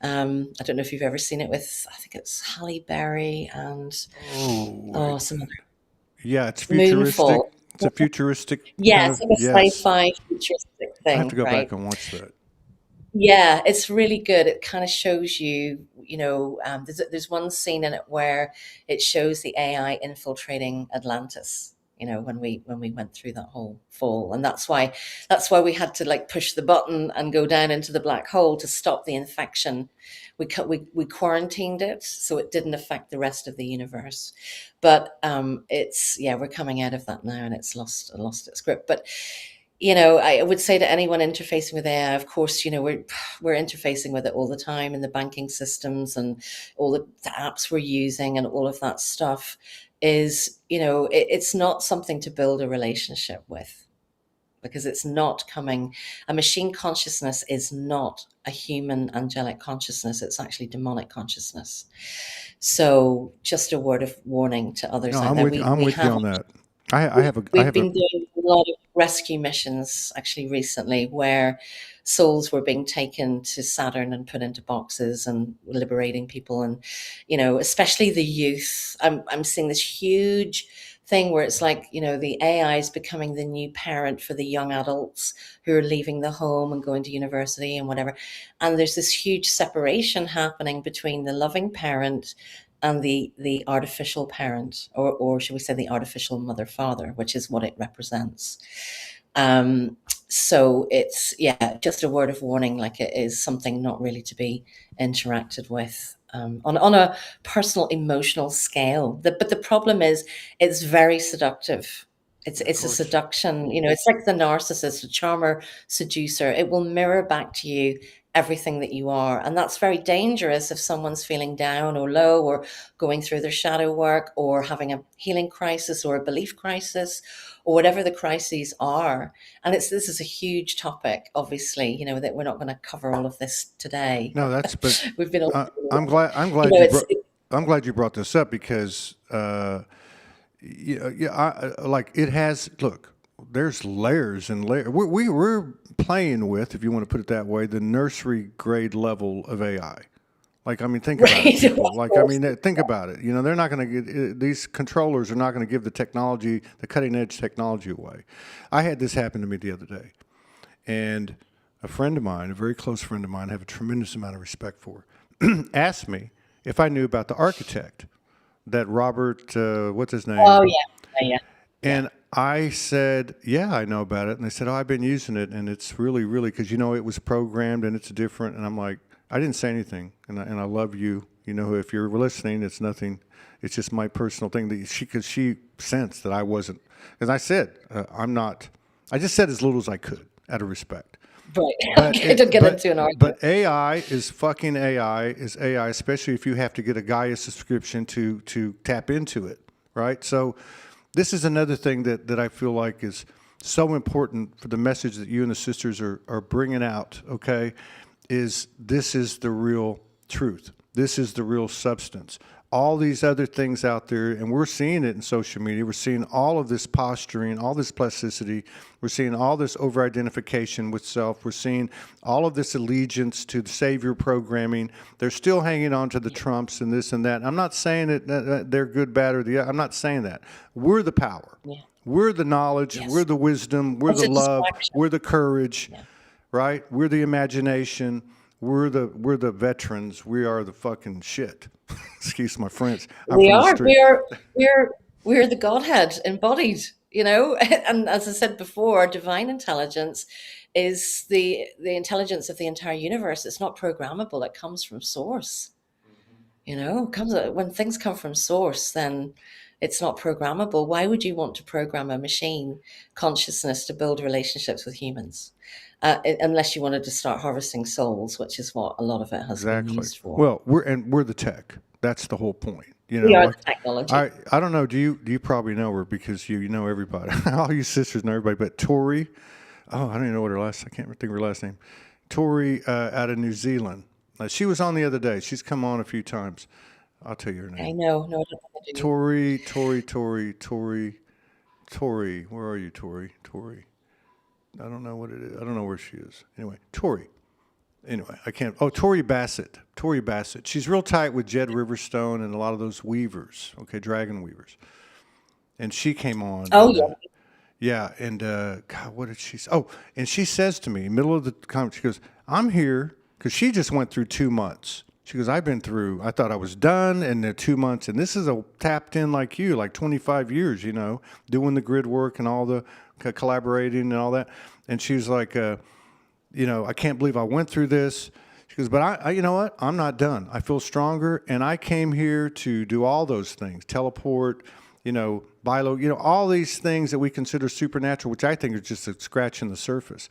I don't know if you've ever seen it, with, I think it's Halle Berry and Oh, some other. yeah, it's futuristic. Moonfall. It's a futuristic Yeah, kind it's of, like a yes. sci-fi futuristic I have to thing, go back right? and watch that. Yeah, it's really good. It kind of shows you, there's one scene in it where it shows the AI infiltrating Atlantis. When we went through that whole fall, and that's why we had to, like, push the button and go down into the black hole to stop the infection. We quarantined it so it didn't affect the rest of the universe. But it's, yeah, we're coming out of that now, and it's lost its grip. But I would say to anyone interfacing with AI, of course, we're interfacing with it all the time in the banking systems and all the apps we're using and all of that stuff is, it's not something to build a relationship with because it's not coming. A machine consciousness is not a human angelic consciousness. It's actually demonic consciousness. So just a word of warning to others No, out there. I'm We with you have on that. I have a I We've have a been doing a lot of rescue missions actually recently where souls were being taken to Saturn and put into boxes and liberating people. And, especially the youth. I'm seeing this huge thing where it's like, the AI is becoming the new parent for the young adults who are leaving the home and going to university and whatever. And there's this huge separation happening between the loving parent and the artificial parent, or should we say the artificial mother father, which is what it represents. Um, so it's, yeah, just a word of warning, like it is something not really to be interacted with on a personal emotional scale. But the problem is it's very seductive. of It's a course. seduction, it's like the narcissist, the charmer, seducer. It will mirror back to you everything that you are. And that's very dangerous if someone's feeling down or low or going through their shadow work or having a healing crisis or a belief crisis or whatever the crises are. And this is a huge topic, obviously, that we're not going to cover all of this today. No, that's but We've been, I'm you glad know, you it's, brought I'm glad you brought this up because like it has. Look, there's layers and layers. We're playing with, if you want to put it that way, the nursery grade level of AI. Like, I mean, think about it, right. people. Like, I mean, think about it. They're not going to get these controllers are not going to give the technology, the cutting edge technology away. I had this happen to me the other day, and a friend of mine, a very close friend of mine, I have a tremendous amount of respect for, asked me if I knew about the architect, that Robert, what's his name? Oh, yeah. Yeah. Yeah. And I said, yeah, I know about it. And they said, oh, I've been using it, and it's really, really, because it was programmed and it's different. And I'm like, I didn't say anything, and I love you. If you're listening, it's nothing. It's just my personal thing that because she sensed that I wasn't. As I said, I'm not. I just said as little as I could out of respect. Right. But Okay, to get into an argument. but AI is fucking AI is AI, especially if you have to get a Gaia subscription to tap into it, right? So this is another thing that I feel like is so important for the message that you and the sisters are bringing out, okay, this is the real truth. This is the real substance. All these other things out there, and we're seeing it in social media. We're seeing all of this posturing, all this plasticity. We're seeing all this over-identification with self. We're seeing all of this allegiance to the savior programming. They're still hanging on to the Trumps and this and that. I'm not saying that they're good, bad, or the other. I'm not saying that. We're the power. Yeah. We're the knowledge. Yes. We're the wisdom. We're It's the a love. distraction. We're the courage. Yeah. Right? We're the imagination. We're the veterans. We are the fucking shit. Excuse my French. I'm We from the are. street. We're the Godhead embodied, And as I said before, divine intelligence is the intelligence of the entire universe. It's not programmable. It comes from source. When things come from source, then it's not programmable. Why would you want to program a machine consciousness to build relationships with humans? Unless you wanted to start harvesting souls, which is what a lot of it has been Exactly. used for. Well, we're the tech. That's the whole point. We are Like the technology. I don't know. Do you probably know her because you know everybody. All you sisters know everybody. But Tori, I don't even know what I can't think of her last name. Tori out of New Zealand. She was on the other day. She's come on a few times. I'll tell you her name. I know. No, I don't think I do. Tori. Where are you, Tori? Tori. I don't know what it is. I don't know where she is. Anyway, Tori. Anyway, I can't. Oh, Tori Bassett. Tori Bassett. She's real tight with Jed Riverstone and a lot of those weavers. Okay, dragon weavers. And she came on. Oh, and, yeah. yeah, and God, what did she say? Oh, and she says to me, middle of the conversation, she goes, "I'm here," because she just went through 2 months. She goes, "I've been through. I thought I was done, and the 2 months, and this is a tapped in like you, like 25 years, doing the grid work and all the collaborating and all that." And she was like, "I can't believe I went through this." She goes, "But I, you know what? I'm not done. I feel stronger, and I came here to do all those things: teleport, all these things that we consider supernatural, which I think are just a scratch in the surface.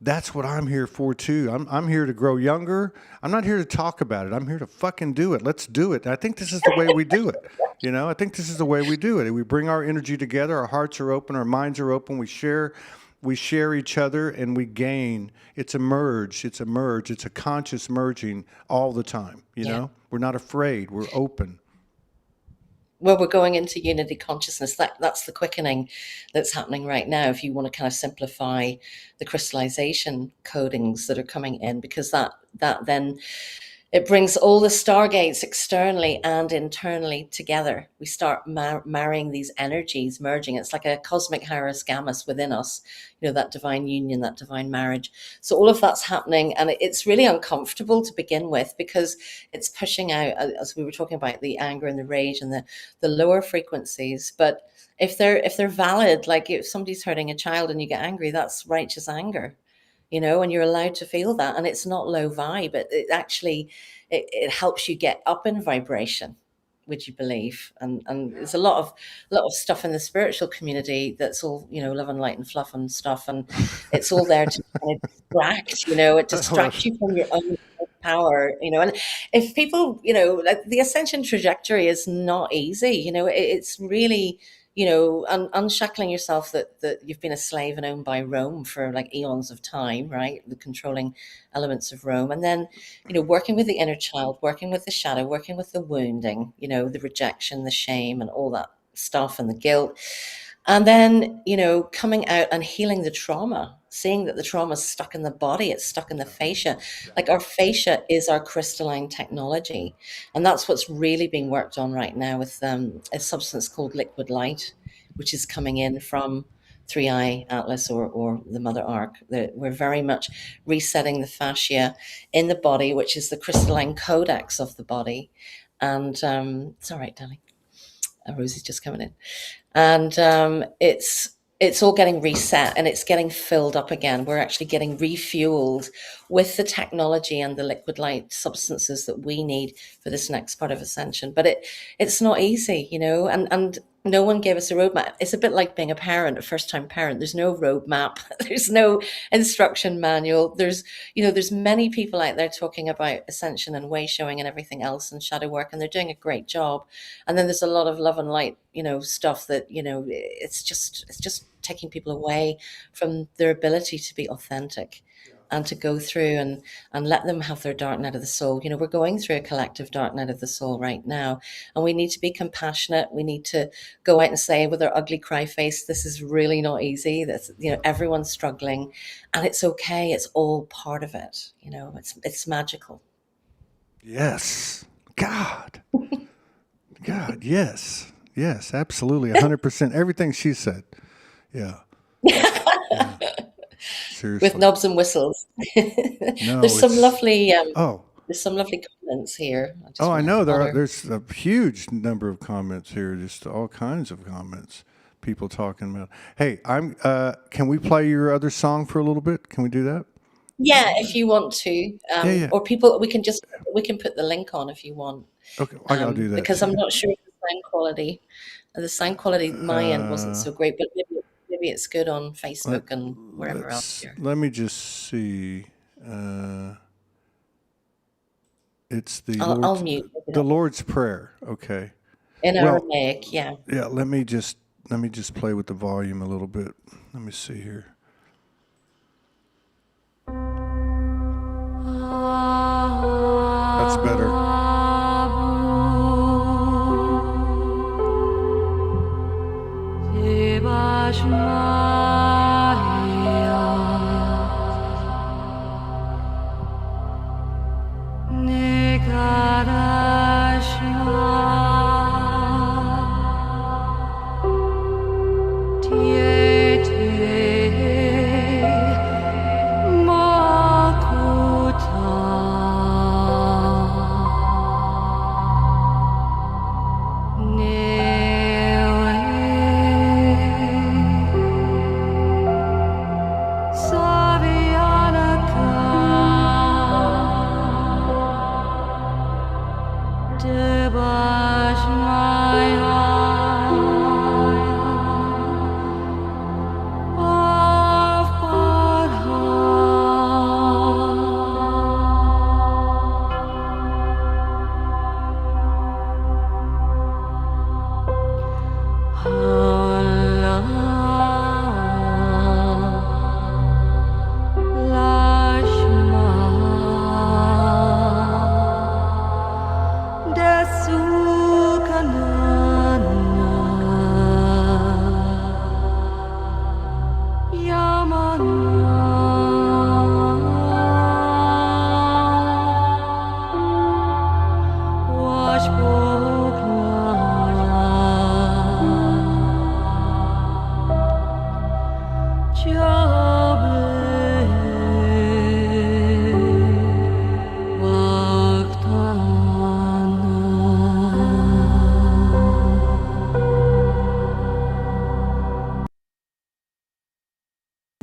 That's what I'm here for too. I'm here to grow younger. I'm not here to talk about it. I'm here to fucking do it. Let's do it. And I think this is the way we do it. I think this is the way we do it. We bring our energy together. Our hearts are open. Our minds are open. We share each other, and we gain. It's a merge. It's a conscious merging all the time. We're not afraid. We're open. Well, we're going into unity consciousness. That's the quickening that's happening right now. If you want to kind of simplify the crystallization codings that are coming in, because that then it brings all the stargates externally and internally together. We start marrying these energies, merging. It's like a cosmic hieros gammas within us, that divine union, that divine marriage. So all of that's happening, and it's really uncomfortable to begin with, because it's pushing out, as we were talking about, the anger and the rage and the lower frequencies. But if they're valid, like if somebody's hurting a child and you get angry, that's righteous anger. And you're allowed to feel that, and it's not low vibe. It actually, it helps you get up in vibration, would you believe? And there's a lot of stuff in the spiritual community that's all, love and light and fluff and stuff, and it's all there to kind of distract, it distracts you from your own power, and if people, the ascension trajectory is not easy, it's really, unshackling yourself that you've been a slave and owned by Rome for like eons of time, right? The controlling elements of Rome. And then, working with the inner child, working with the shadow, working with the wounding, the rejection, the shame, and all that stuff, and the guilt. And then, coming out and healing the trauma, seeing that the trauma is stuck in the body, it's stuck in the fascia. Like our fascia is our crystalline technology. And that's what's really being worked on right now with a substance called liquid light, which is coming in from 3i Atlas or the Mother Ark. We're very much resetting the fascia in the body, which is the crystalline codex of the body. And it's all right, darling. Rosie's just coming in. And it's all getting reset, and it's getting filled up again. We're actually getting refueled with the technology and the liquid light substances that we need for this next part of ascension. But it's not easy, and no one gave us a roadmap. It's a bit like being a parent, a first-time parent. There's no roadmap. There's no instruction manual. There's many people out there talking about ascension and way showing and everything else and shadow work, and they're doing a great job. And then there's a lot of love and light, stuff that, it's just taking people away from their ability to be authentic. And to go through and let them have their dark night of the soul. We're going through a collective dark night of the soul right now. And we need to be compassionate. We need to go out and say with our ugly cry face, this is really not easy. That's, everyone's struggling. And it's okay. It's all part of it. It's magical. Yes. God, yes. Yes, absolutely. 100%. Everything she said. Yeah. Yeah. Seriously. With knobs and whistles. No, there's some lovely there's some lovely comments here. I know there's a huge number of comments here, just all kinds of comments. People talking about. Hey, can we play your other song for a little bit? Can we do that? Yeah, if you want to. Yeah. Or people, we can put the link on if you want. Okay, I gotta do that because too. I'm not sure the sound quality. My end wasn't so great, but maybe it's good on Facebook and wherever else here. Let me just see. It's the I'll mute the Lord's Prayer. Okay. In Aramaic, yeah. Yeah. Let me just play with the volume a little bit. Let me see here. That's better.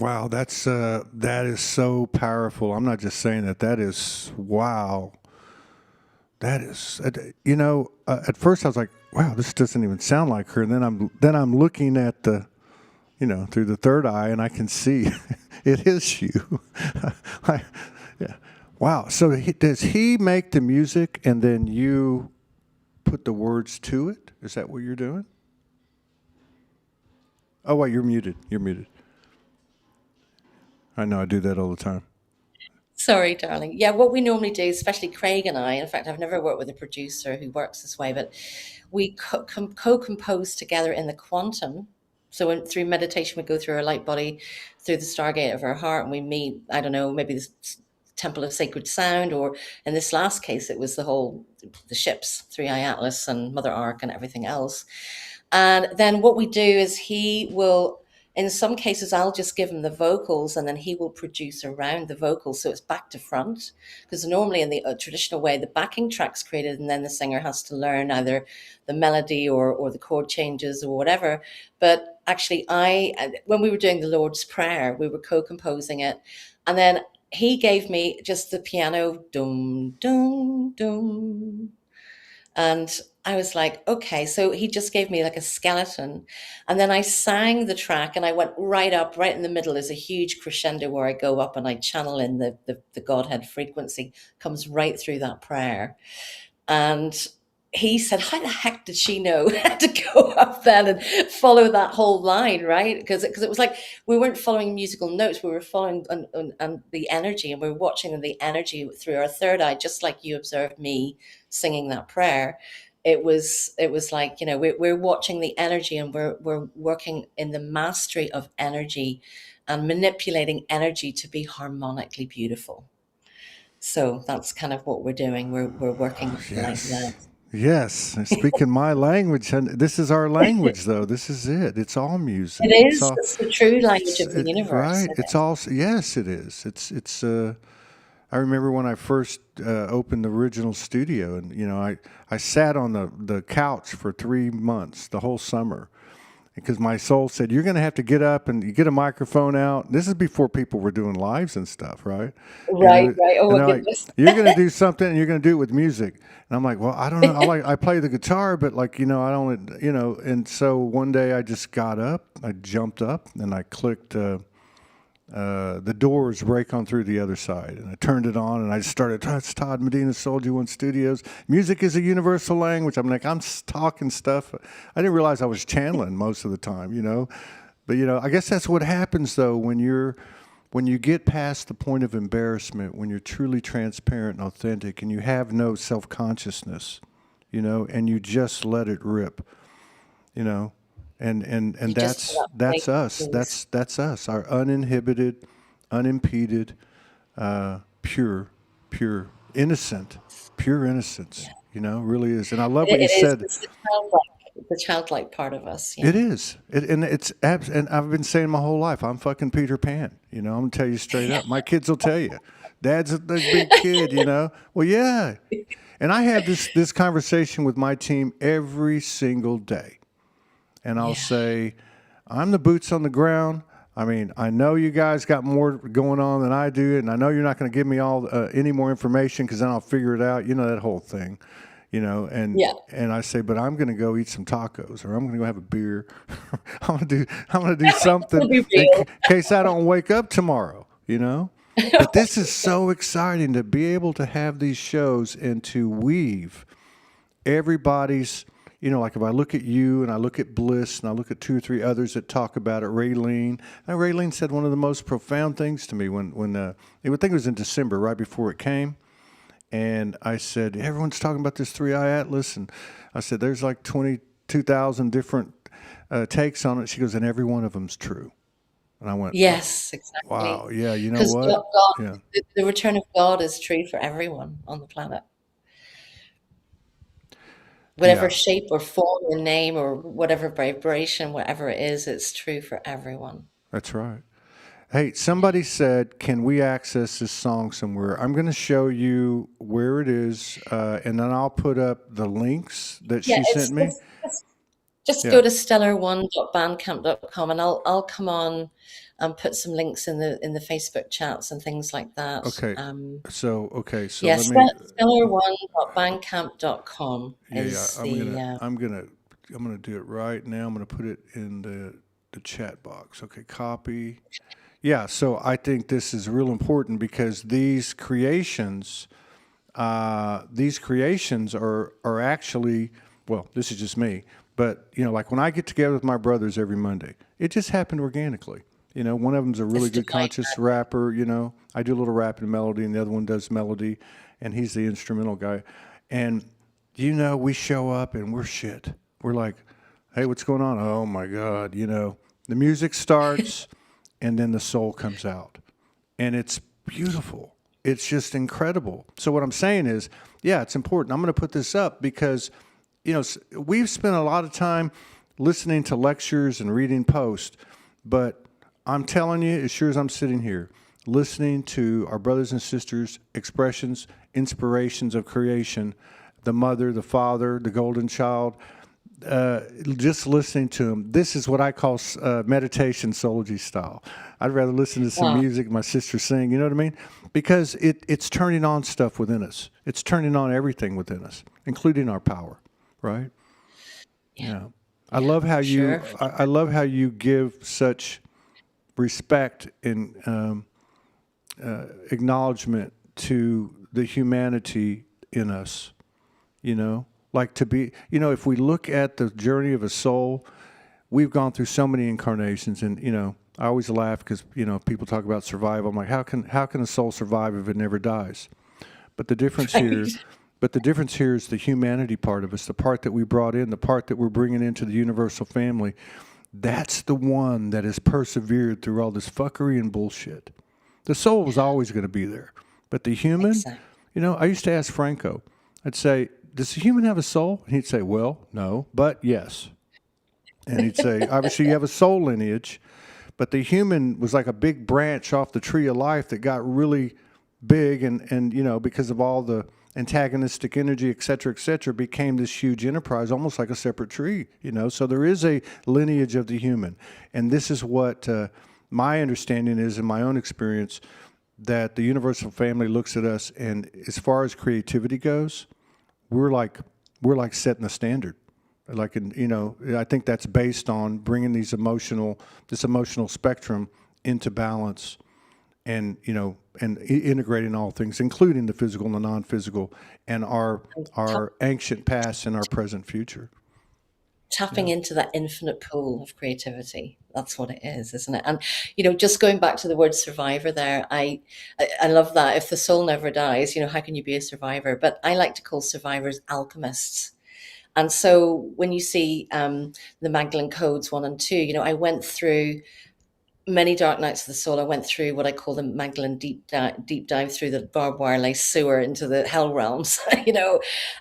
Wow, that is so powerful. I'm not just saying that. That is wow. That is, at first I was like, wow, this doesn't even sound like her. And then I'm looking at through the third eye, and I can see it is you. I, yeah. Wow. So does he make the music, and then you put the words to it? Is that what you're doing? Oh wait, you're muted. You're muted. I know I do that all the time. Sorry, darling. Yeah, what we normally do, especially Craig and I, in fact, I've never worked with a producer who works this way, but we co-compose together in the quantum. So through meditation, we go through our light body, through the stargate of our heart, and we meet, I don't know, maybe the temple of sacred sound, or in this last case, it was the ships, Three Eye Atlas and Mother Ark and everything else. And then what we do is he will, in some cases, I'll just give him the vocals and then he will produce around the vocals. So it's back to front. Because normally in the traditional way, the backing track's created and then the singer has to learn either the melody or the chord changes or whatever. But actually, when we were doing the Lord's Prayer, we were co-composing it. And then he gave me just the piano, dum, dum, dum. And I was like, okay. So he just gave me like a skeleton. And then I sang the track and I went right up, right in the middle is a huge crescendo where I go up and I channel in the Godhead frequency, comes right through that prayer. And he said, how the heck did she know how to go up then and follow that whole line, right? Because it was like we weren't following musical notes, we were following and the energy, and we were watching the energy through our third eye, just like you observed me singing that prayer. It was like, we're watching the energy and we're working in the mastery of energy and manipulating energy to be harmonically beautiful. So that's kind of what we're doing. We're working like that. Yes. Yes. Speaking my language, and this is our language, though. This is it. It's all music. It It's is. all. It's the true language It's of the universe. right. It's all. Yes, it is. It's. I remember when I first opened the original studio, and I sat on the couch for 3 months, the whole summer, because my soul said, "You're going to have to get up and you get a microphone out." This is before people were doing lives and stuff, right? Right, right. Oh And my they're like, goodness. "You're going to do something, and you're going to do it with music." And I'm like, "Well, I don't know. I play the guitar, but I don't. And so one day I just got up, I jumped up, and I clicked. The doors break on through the other side, and I turned it on, and I just started. It's Todd Medina, Soulogy One Studios. Music is a universal language. I'm like, talking stuff. I didn't realize I was channeling most of the time, But I guess that's what happens though when you get past the point of embarrassment, when you're truly transparent and authentic, and you have no self consciousness, and you just let it rip, you know and You just that's cannot that's fake us. things. That's us. Our uninhibited, unimpeded, pure innocent, pure innocence. Yeah. Really is. And I love what It, you it is. said. It's the childlike part of us. It Yeah. is. And I've been saying my whole life, I'm fucking Peter Pan. I'm gonna tell you straight up. My kids will tell you, Dad's a big kid. Well, yeah. And I have this conversation with my team every single day. And I'll Yeah. say, I'm the boots on the ground. I mean, I know you guys got more going on than I do, and I know you're not going to give me all any more information because then I'll figure it out. That whole thing, And Yeah. I say, but I'm going to go eat some tacos, or I'm going to go have a beer. I'm going to do something It'll be in real. case I don't wake up tomorrow. But this is so exciting to be able to have these shows and to weave everybody's, like if I look at you and I look at Bliss and I look at two or three others that talk about it, Raylene. Now, Raylene said one of the most profound things to me when I think it was in December, right before it came. And I said, everyone's talking about this Three Eye Atlas. And I said, there's like 22,000 different takes on it. She goes, and every one of them's true. And I went, oh, Yes, exactly. wow. Yeah, you know Because what? God, Yeah. the return of God is true for everyone on the planet. Whatever Yeah, shape or form or name or whatever vibration, whatever it is, it's true for everyone. that's right. Hey, somebody said, can we access this song somewhere? I'm going to show you where it is, and then I'll put up the links that Yeah, she sent me. just Yeah. go to stellar1.bandcamp.com and I'll come on. put some links in the Facebook chats and things like that. Okay. So Yeah, let me. stellar1.bandcamp.com Yeah. is the I'm gonna do it right now. I'm gonna put it in the chat box. Okay. Copy. Yeah. So I think this is real important because these creations are actually, well, this is just me, but like when I get together with my brothers every Monday, it just happened organically. One of them's a really it's good divine. conscious rapper. I do a little rap and melody, and the other one does melody, and he's the instrumental guy. And we show up and we're shit. We're like, hey, what's going on? Oh my God, the music starts, and then the soul comes out, and it's beautiful. It's just incredible. So what I'm saying is, yeah, it's important. I'm going to put this up because, we've spent a lot of time listening to lectures and reading posts, but I'm telling you, as sure as I'm sitting here, listening to our brothers and sisters' expressions, inspirations of creation, the mother, the father, the golden child, just listening to them. This is what I call meditation, Soulogy style. I'd rather listen to some Wow. music, my sister sing, you know what I mean? Because it's turning on stuff within us. It's turning on everything within us, including our power, right? Yeah. Yeah. I love how For you sure. I love how you give such respect and acknowledgement to the humanity in us, like to be, if we look at the journey of a soul, we've gone through so many incarnations, and I always laugh because people talk about survival. I'm like, how can a soul survive if it never dies? But the difference Right. here, but the difference here is the humanity part of us, the part that we brought in, the part that we're bringing into the universal family. That's the one that has persevered through all this fuckery and bullshit. The soul was always going to be there, but the human, Exactly. I used to ask Franco. I'd say, does the human have a soul? And he'd say, well, no, but yes. And he'd say, obviously you have a soul lineage, but the human was like a big branch off the tree of life that got really big and because of all the antagonistic energy, et cetera, became this huge enterprise, almost like a separate tree, So there is a lineage of the human. And this is what my understanding is in my own experience, that the universal family looks at us, and as far as creativity goes, we're like setting the standard. Like, I think that's based on bringing this emotional spectrum into balance, and integrating all things, including the physical and the non-physical, and our And ancient past and our present future. tapping Yeah. into that infinite pool of creativity. That's what it is, isn't it? And just going back to the word survivor there, I love that. If the soul never dies, how can you be a survivor? But I like to call survivors alchemists. And so when you see the Magdalene Codes 1 and 2, I went through many dark nights of the soul. I went through what I call the Magdalene deep dive through the barbed wire lace sewer into the hell realms,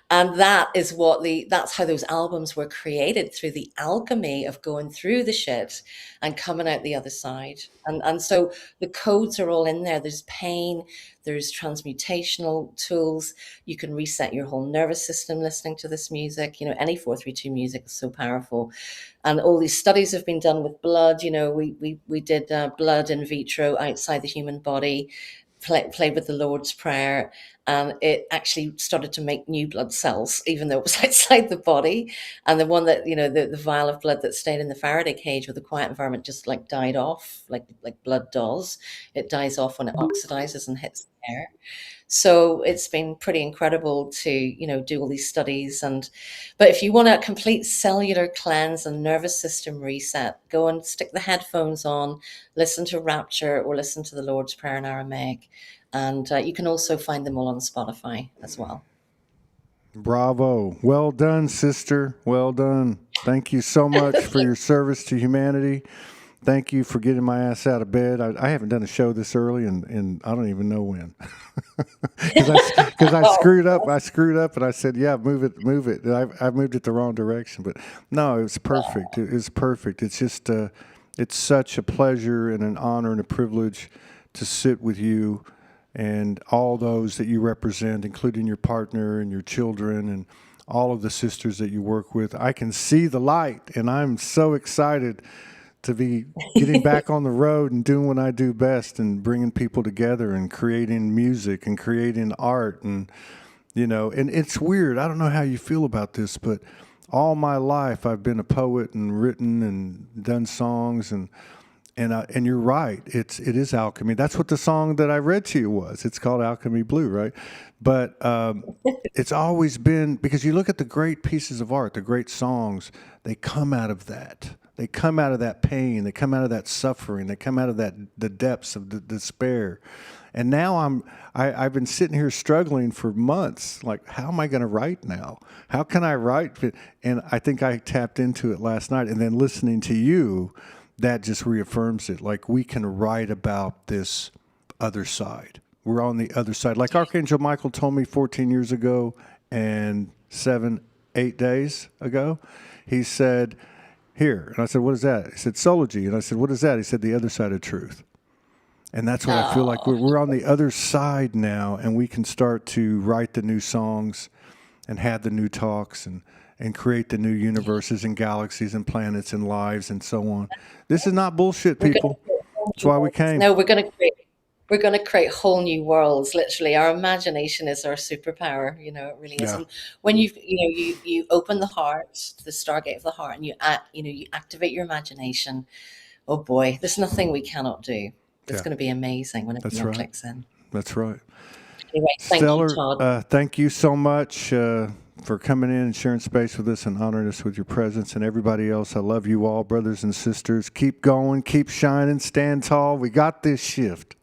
and that's how those albums were created, through the alchemy of going through the shit and coming out the other side. And so the codes are all in there. There's pain, there's transmutational tools. You can reset your whole nervous system listening to this music. Any 432 music is so powerful. And all these studies have been done with blood. We did blood in vitro outside the human body, played with the Lord's Prayer, and it actually started to make new blood cells, even though it was outside the body. And the one that, the vial of blood that stayed in the Faraday cage with the quiet environment just like died off, like blood does. It dies off when it oxidizes and hits the air. So it's been pretty incredible to, do all these studies. But if you want a complete cellular cleanse and nervous system reset, go and stick the headphones on, listen to Rapture or listen to the Lord's Prayer in Aramaic. And you can also find them all on Spotify as well. Bravo. Well done, sister. Well done. Thank you so much for your service to humanity. Thank you for getting my ass out of bed. I haven't done a show this early, and I don't even know when. Because I screwed up. I screwed up, and I said, "Yeah, move it, move it." I moved it the wrong direction, but no, it was perfect. It was perfect. It's just, it's such a pleasure and an honor and a privilege to sit with you and all those that you represent, including your partner and your children and all of the sisters that you work with. I can see the light, and I'm so excited to be getting back on the road and doing what I do best and bringing people together and creating music and creating art. And, and it's weird. I don't know how you feel about this, but all my life I've been a poet and written and done songs and you're right. It is alchemy. That's what the song that I read to you was. It's called Alchemy Blue, right? But it's always been, because you look at the great pieces of art, the great songs, they come out of that. They come out of that pain. They come out of that suffering. They come out of the depths of the despair. And now I've been sitting here struggling for months. Like, how am I going to write now? How can I write? And I think I tapped into it last night. And then listening to you, that just reaffirms it. Like, we can write about this other side. We're on the other side. Like Archangel Michael told me 14 years ago and 8 days ago, he said, here. And I said, what is that? He said, Soulogy. And I said, what is that? He said, the other side of truth. And that's what I feel like. We're on the other side now, and we can start to write the new songs and have the new talks and create the new universes and galaxies and planets and lives and so on. This is not bullshit, people. That's why we came. No, we're going to create whole new worlds. Literally, our imagination is our superpower. It really is. Yeah. And when you open the heart, the stargate of the heart, and you activate your imagination. Oh boy, there's nothing we cannot do. It's going to be amazing when everyone clicks in. That's right. Anyway, thank Stellar, you, Todd. Thank you so much for coming in and sharing space with us and honoring us with your presence. And everybody else, I love you all, brothers and sisters. Keep going, keep shining, stand tall. We got this shift.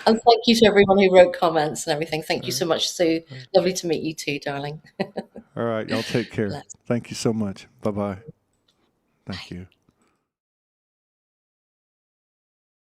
And thank you to everyone who wrote comments and everything. Thank you so much, Sue. Lovely to meet you too, darling. All right, y'all take care. Thank you so much. Bye-bye. Thank you.